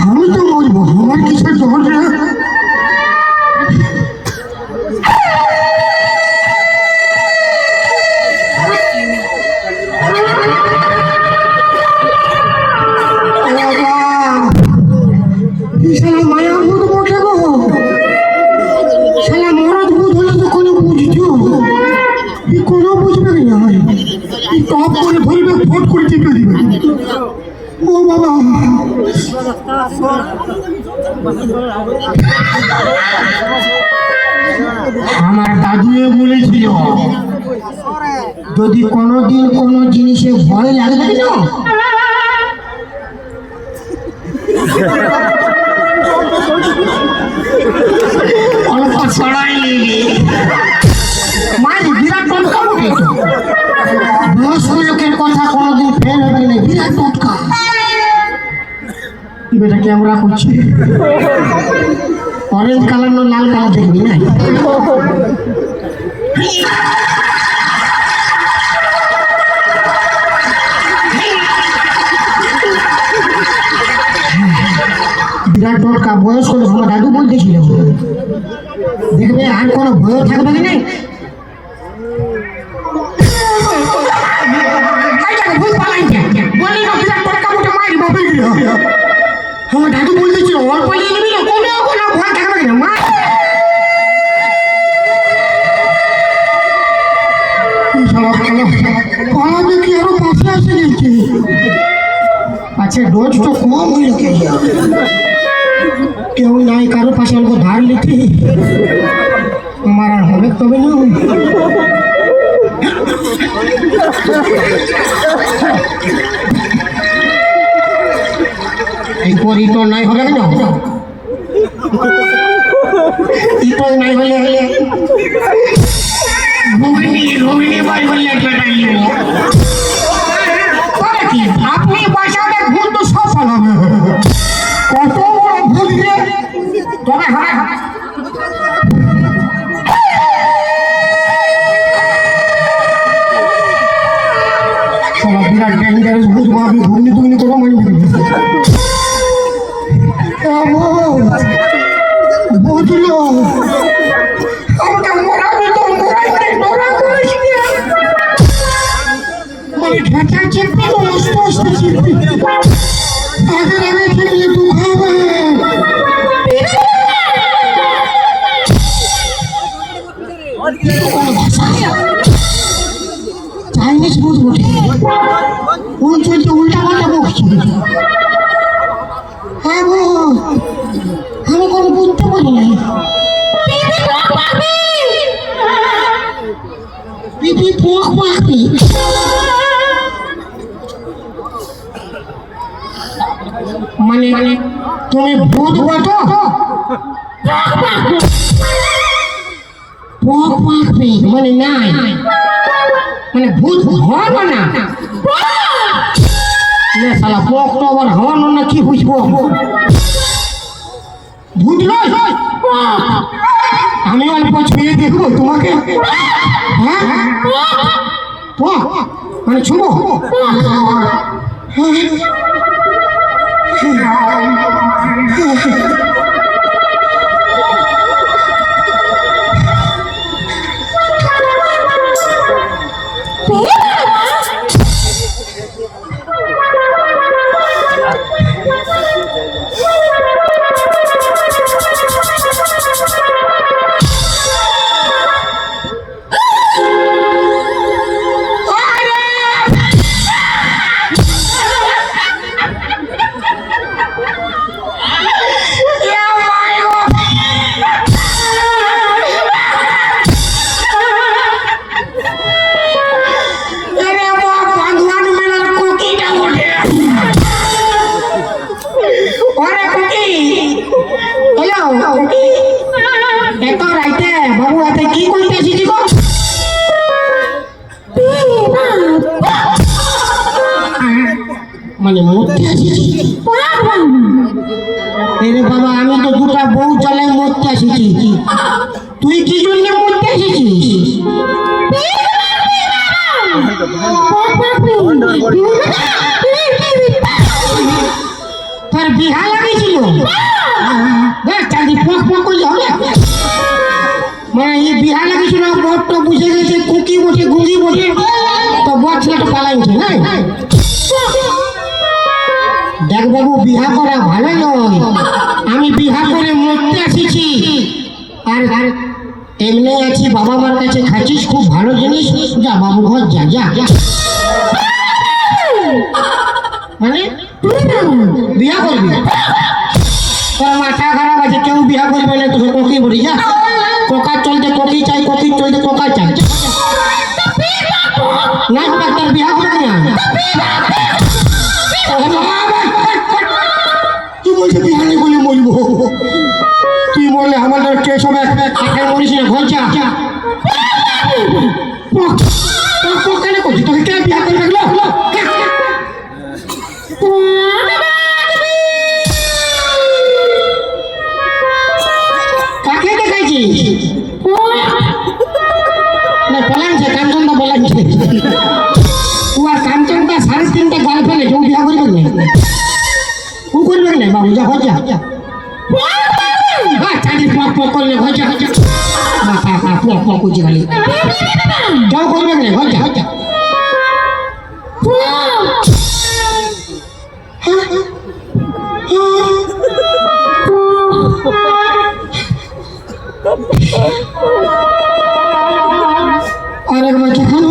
আমি তো মরবো, আমার কিসের জল রে। মায়া বুধ বসে গো, শালা মরদ বুধ হলে তো কোনো বুঝছো, কোনো বুঝবে না। টপ করে ধরবে, ফট করে টিপে দিবে। ও বাবা, আমার দাদুয়ে বলেছিল যদি কোনোদিন কোনো জিনিসে ভয় লাগবে না, অল্প ছড়াই নিবি। মানে বিরাট টটকা উঠে, বয়স্ক লোকের কথা কোনোদিন ফেল হবে না, বিরাট টটকা। বেটা ক্যামেরা করছে, অরেঞ্জ কালার না লাল কালার দেখবি না। বিরাট টটকা, বয়স্ক লোক। আমার দাদু বলতেছিল দেখবে আর কোনো ভয় থাকবে না। পাছে ডোজ তো কম হইল কে কেউ নাই কারো পাশে অল্প ধার লিখি আমার আর হবে তবে না এই পর ইটো নাই হবে না ইটো নাই হলে হলে ঘুগনি ঘুগনি বাই বললে কি আপনি বাসাতে ভুল তো সফল হবে কত বড় ভুল রে তবে হ্যাঁ সব বিরাট ডেঞ্জারাস বুঝবো আমি ঘুগনি টুগনি করবো মানে বুঝলো আমাকে মরাবে তো মরাইতে ডরা করিস মানে ঢাকা চেপে আস্তে আস্তে চেপে আগে আগে খেলে তো খাবে চাইনিজ বুঝবো ওই চলতে উল্টা পাল্টা বকছি হ্যাঁ গো আমি কোনো বুঝতে পারি নাই পিপি পোক পাখি মানে তুমি ভূত বটো পোক পাখি মানে নাই মানে ভূত হওয়া না শালা পোক তো আবার হওয়ানো না কি বুঝবো ভূত নয় আমি অল্প ছুঁয়ে দেখবো তোমাকে হ্যাঁ মানে ছুবো মানে মরতে আসিছি এরে বাবা আমি তো দুটা বউ চালাই মরতে আসিছি তুই কি জন্য মরতে আসিছিস তোর বিহা লাগিয়েছিল চাঁদি ফক ফক করলে হবে মানে এই বিহা লাগিয়েছিল বট বুঝে গেছে কুকি বসে গুঁড়ি বসে তো বট ছেলেটা পালাইছে না দেখ বাবু বিহা করা ভালো নয় আমি বিহা করে মরতে আসিছি আর এমনি আছি বাবা মার কাছে খাচ্ছিস খুব ভালো জিনিস যা বাবু ঘর যা যা মানে বিয়া করবি তোর মাথা খারাপ আছে কেউ বিয়া করবে না তোকে কোকি বলি যা কোকার চলতে কোকি চাই কোকির চলতে কোকা চাই না ডাক্তার বিয়া করবি না তুই বলছে বিহারে বলে মরবো তুই বললে আমাদের কেস হবে মরিস না ঘর যা কেন করছি তোকে কে বিয়া করে রাখলো কাকে দেখাইছিস না বলাইছে কাঞ্চনদা বলাইছে ও আর কাঞ্চনদা 3.5 গার্লফ্রেন্ড কেউ বিয়া করবে না ও করবে না বাবু যা ঘর যা চাঁদি পক পক করলে ঘর যা মাথা পক পক করছে খালি যাও করবে না ঘর যা যা আরেকবার দেখানো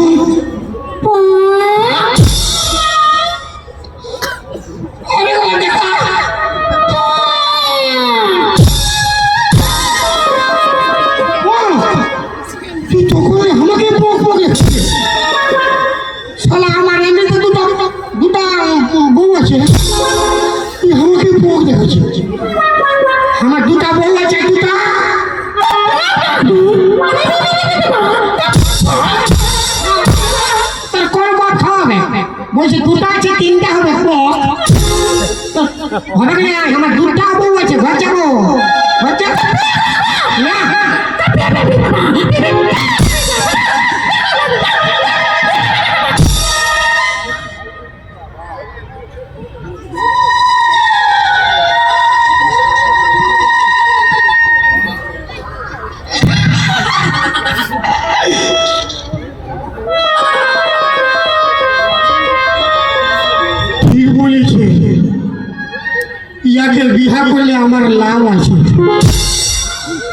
বলছি আমার দুটা বউ আছে দুটা তার কোন বর খাওয়াবে বলছি দুটা আছে তিনটা হবে হবে না আমার দুটা বউ আছে ঘর যাবো ঘর যাবো না ঠিক বলেছে ইয়াকে বিহা করলে আমার লাভ আছে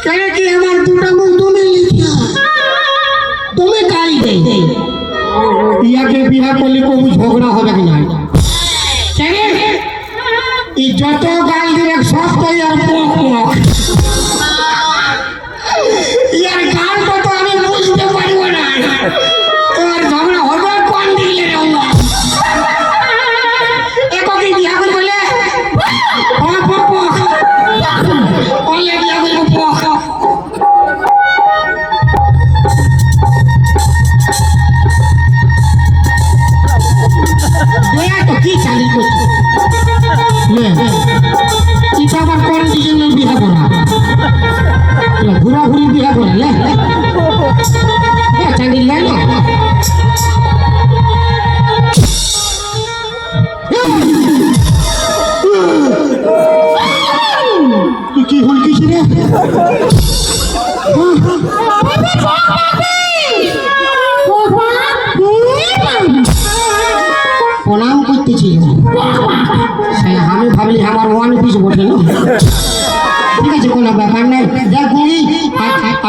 কেন কি আমার দুটা বউ তুমি লিখা তুমি গালি দেই ইয়াকে বিহা করলে কোনো ঝগড়া হবে না কেন এই যত গাল দিলে সব তো ইয়ার পোক পোক ইয়ার গাল তো আমি বুঝতে পারবো না তোমার ঝগড়া হবে কোন দিলে একই বিহা করে বলে কি চালি করছে এটা আবার কোন দিকে বিহা করা ঘুরাঘুরি বিহা করা চাঁদি না কি হল কিছু রে প্রণাম করতেছি আমি ভাবলি আমার ওয়ান পিস বটে না ঠিক আছে কোনো ব্যাপার নাই দেখ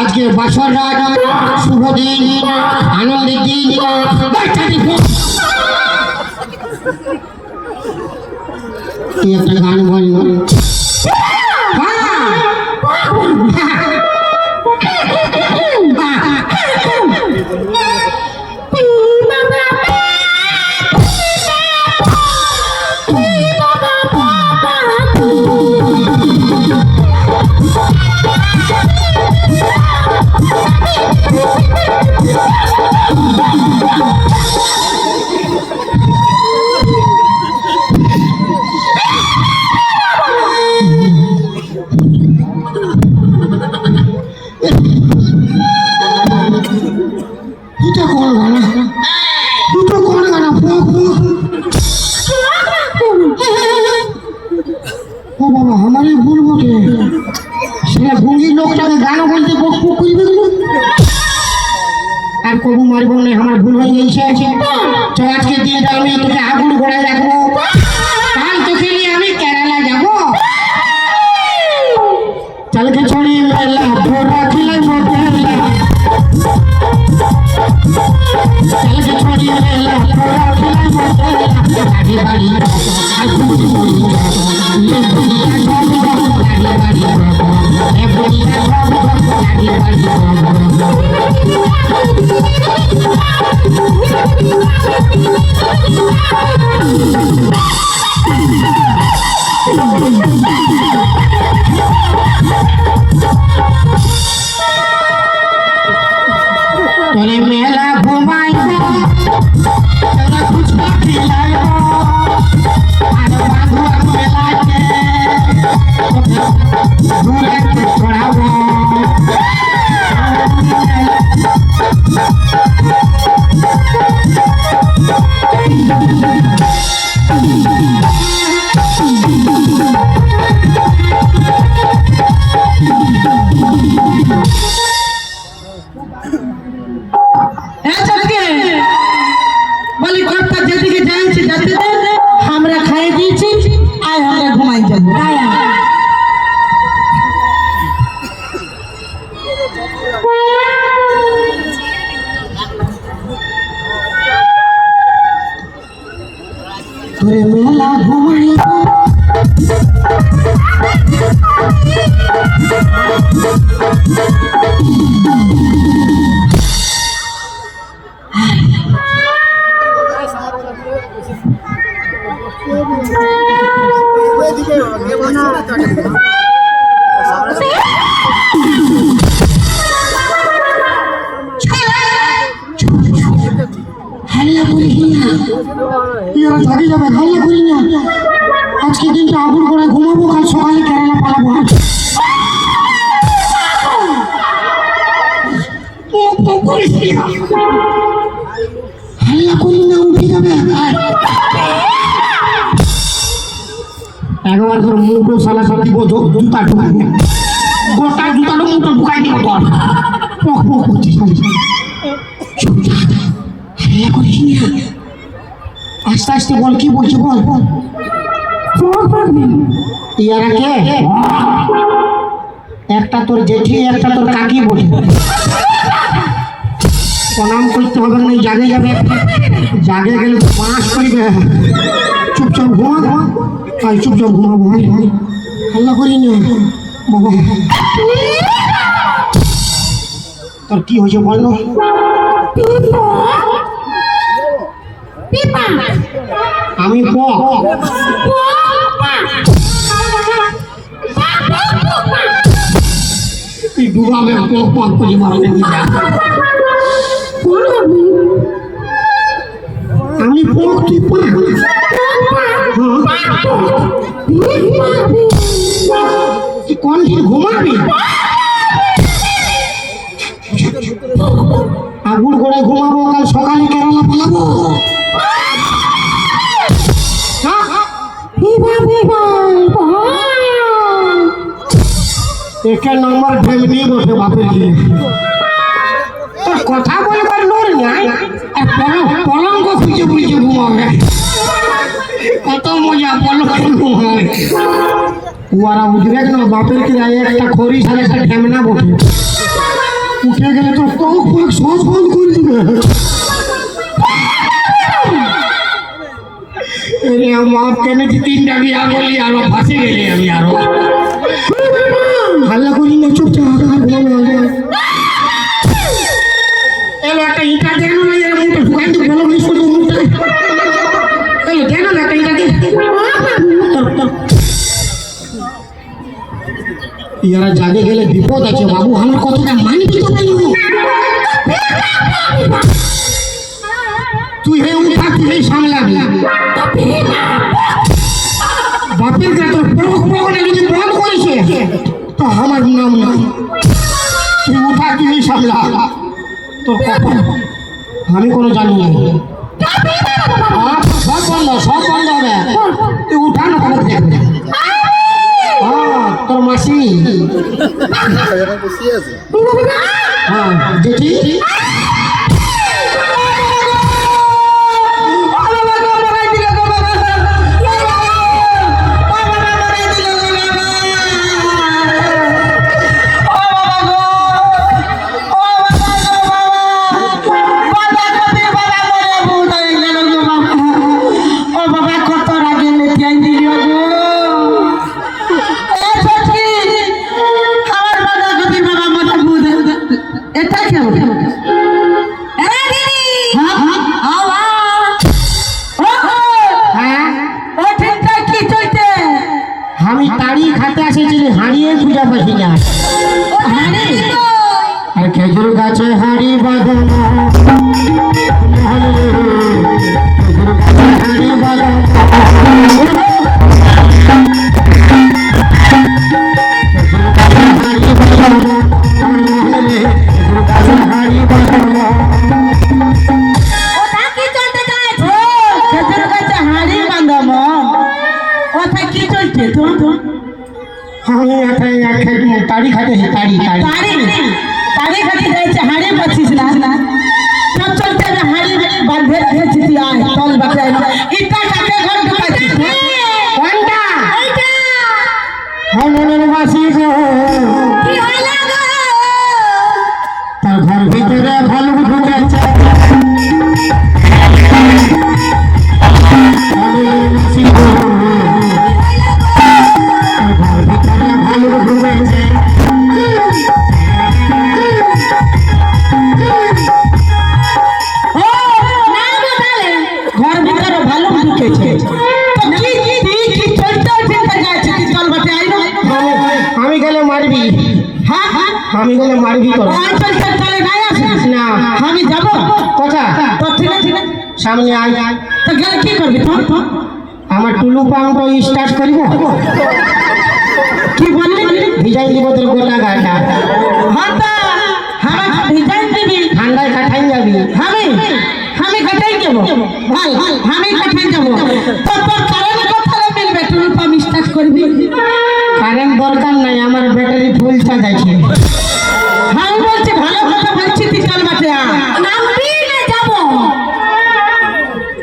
আজকে বাসর রাত শুভ দিন আনন্দের দিন তুই একটা গান বল আমারই ভুল বটে সেটা ভঙ্গির লোকটাকে গানও বলতে করবে আর কবু মারব না আমার ভুল হয়ে গেছে তো আজকে দিয়ে আমি তোকে আগুন গোড়ায় রাখবো কাল তোকে নিয়ে আমি কেরালা যাবো চালকে ছড়িয়ে মেলা ভোরা খেলে চালকে ছড়িয়ে মেলা ভোরা খেলে বাড়ি তোরে মেলা ঘুমাই তোরা খুচকা খেলাই আর বাঁধুয়া মেলাকে দূরে ছড়াবো বলি কর্তা যেদিকে যাইছি যাতে আমরা খাই দিয়েছি আয় আমরা ঘুমাই যাবো তোরে মেলা ঘুমাই হাল্লা করিস না, ইয়ারা জাগে যাবে, হাল্লা করি না। আজকে দিনটা আগুন করে ঘুমাবো, কাল সকালে কেরালা পালাবো। হাল্লা করি না, উঠে যাবে। একবার তোর মুখো সালা সব দিব, জুতা ঢুকাই গোটা জুতাটা মুখটা ঢুকাই দিব তোর। পক পক করছিস হাল্লা করিস না, আস্তে আস্তে বল, কি বলছি বল। ইয়ারা কে? একটা তোর জেঠি, একটা তোর কাকি বলে। প্রণাম করতে হবে না, জাগে যাবে, জাগে গেলে তো পাঁচ করিবে। চুপচাপ ঘুমা, তাই চুপচাপ ঘুমাবো। হাল্লা করি না বাবা। তোর কি হয়েছে বলো? আমি তুই ডুবাবে পক করে মারবে। আমি পক, তুই তুই কোন ঘুমাবি? আগুন করে ঘুমাবো, কাল সকালে কেরালা পালাবো। একে নম্বর ঢেমনি বসে বাপের দিয়ে তোর কথা বলবার লোর নাই, পলঙ্ক খুঁজে বুঝে ঘুমাবে। কত মজা, পলঙ্ক ঘুমাবে। ওরা উঠবে না, বাপের কিরায় একটা খড়ি সারে একটা ঢেমনা বসে উঠে গেলে তো সব বন্ধ করে দিবে। মাপ কেনেছি, 3টা বিয়া করলি, আরো ফাঁসে গেলি আমি। আরো হাল্লা করি না, চুপচাপ এলো একটা ইটা দেখলো না, এর মুখটা ঢুকাই তো ভালো মিস করতো মুখটা। এলো দেখো না একটা ইটা দেখ। ইয়ারা জাগে গেলে বিপদ আছে বাবু, আমার কথাটা মানবি তো নাই। তুই হে উঠা, তুই হে সামলাবি। বাপের কাছে প্রোগ্রামে যদি বন্ধ করেছে তো আমার নাম নাই। তুই উঠা, তুই সামলা তোর কথা, আমি কোনো জানি না। সব বন্ধ হবে। তুই উঠা না, তোর মাসি। হ্যাঁ জেঠি, আমি তাড়ি খাতে আসেছি, হারিয়ে খুঁজে পাচ্ছি না। আর খেজুর গাছে হাড়ি বাঁধানো, খেজুর গাছে হাড়ি বাঁধানো, হাড়ি বাঁধানো। তাড়ি খাতে তাড়ি খাতে যাইছে, হাড়ি পাচ্ছিস না। সব চলতে হাড়ি বাঁধে রেখেছি, তুই আয় চল বাচ্চা। ইটা কাকে ঘর ঢুকাইছিস? কোনটা? মনের বাসি গো, তার ঘর ভিতরে ভালো ঢুকেছে। আমি গেলে মারবি তো তাহলে নাই আসিস না আমি যাবো কথা তো ঠিক আছে সামনে আয় তো গেলে কি করবি তো আমার টুলু পাম্প স্টার্ট করিব কি বললি ভিজাই দিব তোর গোটা গাটা হ্যাঁ তা আমাকে ডিজাইন দিবি ঠান্ডায় কাঠাই যাবি আমি কাটাই যাবো ভাল আমি কাটাই যাবো তো তোর কারণে কোথায় মিলবে তুই পাম স্টার্ট করবি কারেন্ট দরকার নাই আমার ব্যাটারি ফুল চার্জ আছে আমি বলছি ভালো কথা বলছি তুই চল বাটে নামবি না যাবো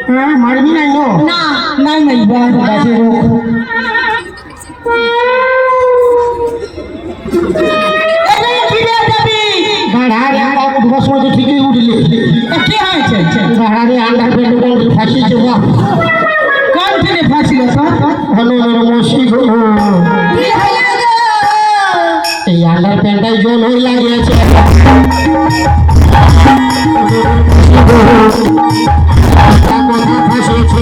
হ্যাঁ মারবি নাই নো না নাই নাই গাছে রোগ গাড়া বস মতো ঠিকই উঠলি কি হয়েছে গাড়ারে আন্ডার প্যান্ট ফাঁসিয়েছে বাহ কোন ট্রেনে ফাঁসিল হলো মসি কি হলো গো? এই আন্ডার প্যান্টটাই জল হয়ে লাগিয়েছে কথা ফাঁসিয়েছে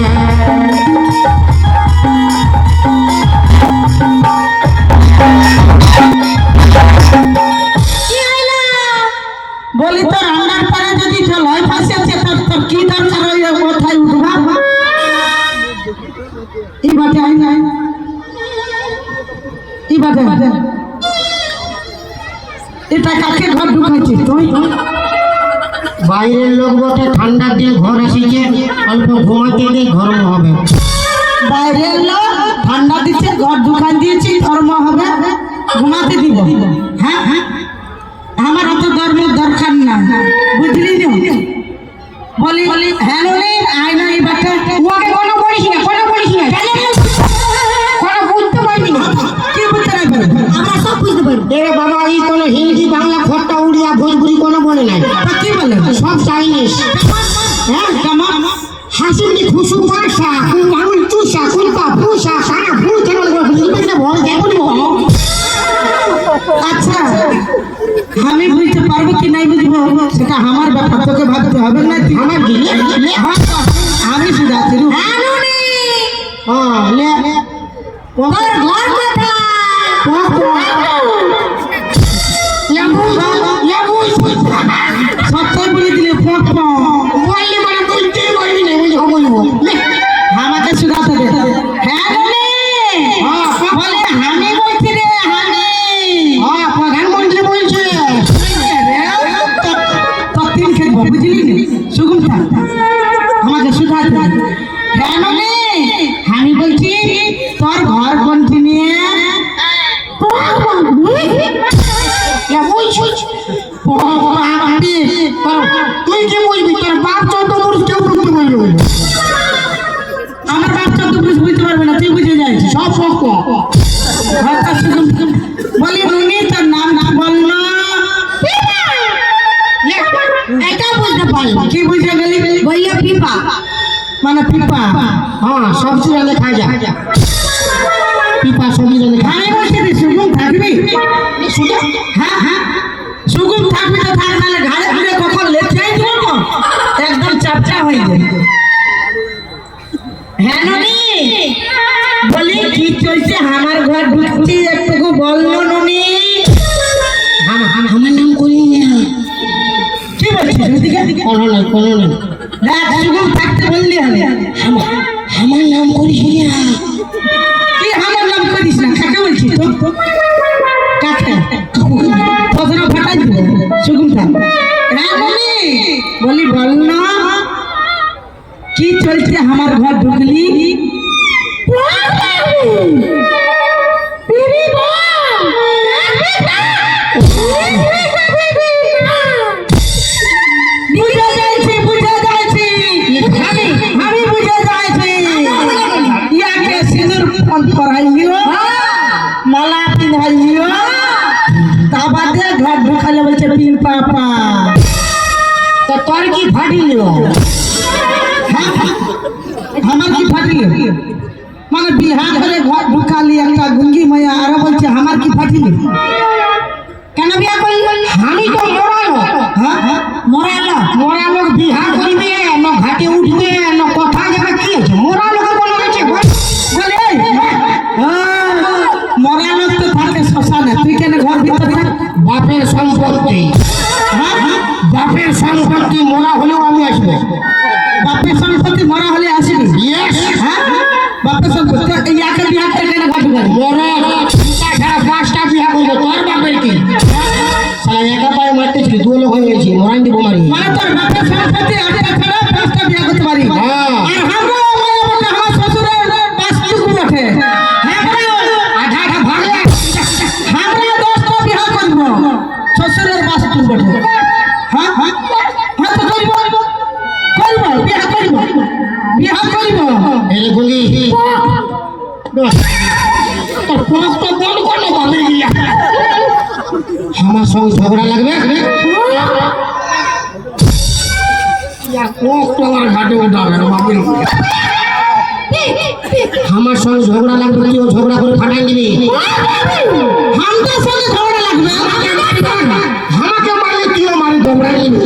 কি হলো? বলি তোর আন্ডার পারে যদি জল হয় ফাঁসিয়েছে তোর কি দরকার ওই কোথায় উঠবা এই বাটে আই নাই এই বাটে এটা কাকে ঘর ঢুকাইছিস তুই বাইরের লোক বটে ঠান্ডার দিন ঘর আসিছে অল্প ঘুমাতে দিয়ে ধর্ম হবে বাইরের লোক ঠান্ডা দিচ্ছে ঘর দোকান দিয়েছি ধর্ম হবে ঘুমাতে দিব হ্যাঁ হ্যাঁ আমার অত ধর্মের দরকার না বুঝলি না বলি হ্যাঁ রে আয় না এই বাচ্চা ওকে কোনো বলিস না কোনো বুঝতে পারবি না কি বুঝতে পারবে আমরা সব বুঝতে পারবো এরে বাবা এই কোনো হিন্দি বাংলা খট্টা উড়িয়া ভোজপুরি কোনো বলে নাই তা কি বলে সব চাইনিজ হ্যাঁ কেমন হাসিনি খুশু ভাষা আঙুল চুষা কুলপা ফুসা সারা ফুল কেমন করে ভয় দেখুন আচ্ছা আমি বুঝতে পারবো কি নাই বুঝবো সেটা আমার ব্যাপার তোকে ভাবতে হবে না আমার কি আমি শুধাচ্ছি আনুনি হ্যাঁ লে তোর ঘর কোথায়? সত্যি বলে দিলে বললে মানে বলতে পারবি না বুঝে বলবো আমাকে শুধাতে দে হ্যাঁ বলে আমি বলছি রে আমি হ্যাঁ প্রধানমন্ত্রী বলছে তো তিন খেলবো বুঝলি না সুগম থাক আমাকে শুধাতে দে হ্যাঁ আমি বলছি তোর ঘর কোনটি নিয়ে তুই কি বলবি তোর বাপ চন্দ্র পুরুষ কেউ বুঝতে পারবে আমার বাচ্চা তো বুঝতে পারবে না তুই বুঝে যাইছিস সব পক্ষ বলি রুনি তোর নাম না বললো এটা বুঝতে পারলাম কি বুঝে গেলি বললো পিপা মানে পিপা হ্যাঁ সবজি রান্না খাই যা পিপা সবজি রান্না খাই আমি বলছি তুই সুগম থাকবি হ্যাঁ হ্যাঁ সুগম থাকবি তো থাক নাহলে ঘাড়ে ঘুরে কখন লেট যাই দিব না একদম চাপচা হয়ে যায় হ্যাঁ ননি বলি কি চলছে আমার ঘর ঢুকছি একটুকু বললো ননি আমার নাম করি না কি বলছিস ওদিকে কোনো নাই দেখ সুগম থাকতে বললি হবে আমার নাম করিস না কি আমার নাম করিস না কাকে বলছিস তো কাকে পথরা ফাটাই দিব সুগম থাক হ্যাঁ বলি বল না কি চলছে আমার ঘর ঢুকলি বুঝে যাইছি আমি বুঝে যাইছি ইয়াকে সিঁদুর পরাইলিও মালা পিন্ধাইলিও তা বাদে ঘর ঢুকালে বলছে পিন পাপা তো তোর কি ফাটিল আমার কি ফাটিল মানে বিহা ঘরে ঘর ঢুকালি একটা গুঙ্গি মায়া আরো বলছে আমার কি ফাটিল কেন বিয়া করলি আমি তো মরালো হ্যাঁ মরা লোক বিহা করিবে না ঘাটে উঠবে না কথা যাবে কি আছে মরা লোকের বলে গেছে বলে মরা লোক তো থাকে শ্মশানে তুই কেন ঘর ভিতরে বাপের সঙ্গে পাঁচটা বিয়া করবো তোর বাপের কি সালা একা পায়ে মারতেছিলি দু লোক হয়ে গেছি মরান দিব মারি মানে তোর বাপের সম্পত্তি আটটা ছাড়া 5টা বিয়ে করতে পারি হ্যাঁ। আর আমরা আমার শ্বশুরের 5টুকু বটে আধা ভাগলে আমরা 10টা বিয়ে করব শ্বশুরের 5টুকু বটে হ্যাঁ হ্যাঁ হ্যাঁ তো করব বিয়ে করব এলে গুলি তোর পোস্ট তো বন্ধ করলো বাপের গিয়া আমার সঙ্গে ঝগড়া লাগবে আমার ঘাটে উঠাবে বাপের আমার সঙ্গে ঝগড়া লাগবে তুইও ঝগড়া করে ফাটাই দিবি हमको संग झगड़ा लगबे আমাকে মারলে তুইও মারি ঝগড়া দিবি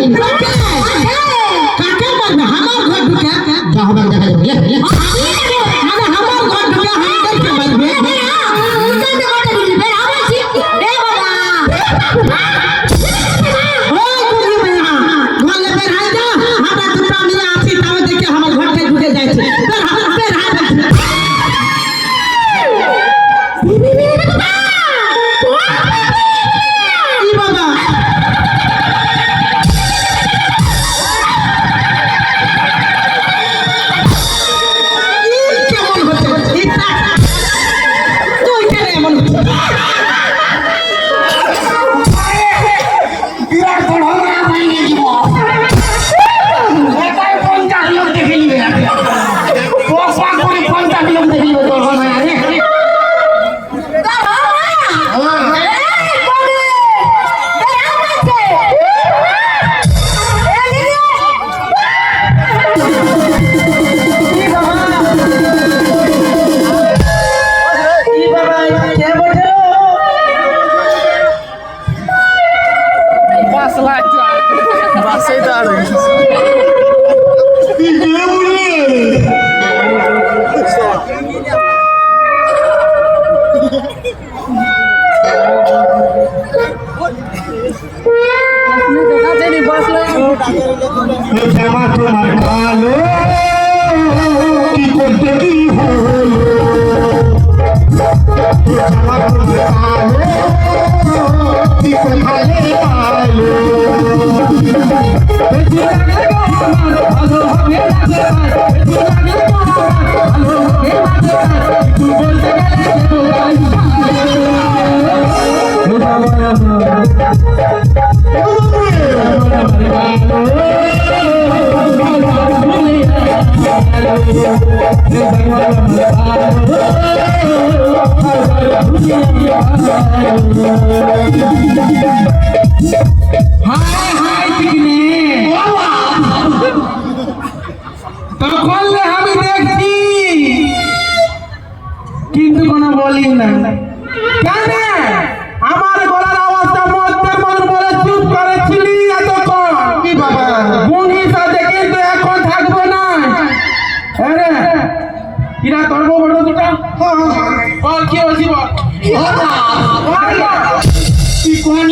काके मारबे हमार घर ढुके যা হবে দেখা যাবে লে লে अरे हमार घर ढुके हम करके मारबे ओ गुरु भैया घर ले बेर हाय जा हमरा दुटा मिया आछि तावे देखे हमर घर के ढुके जाय छै बेर हमरा बेर हाय ई बाबा কেমন হচ্ছে এটা তুই কেন এমন হচ্ছে বিরাট বড় ঝগড়া বাইরে দিব একাই 50 লোক দেখে নিবে পোকা করে 50 লোক দেখে নিবে তোর হবে আরে ई बाबा के बैठे বাসেই তো আর জামা তোমার কালো কি করতে কি হলো জামা তোমার কালো কি কোথায় পালো হাই হাই পিকনি তখন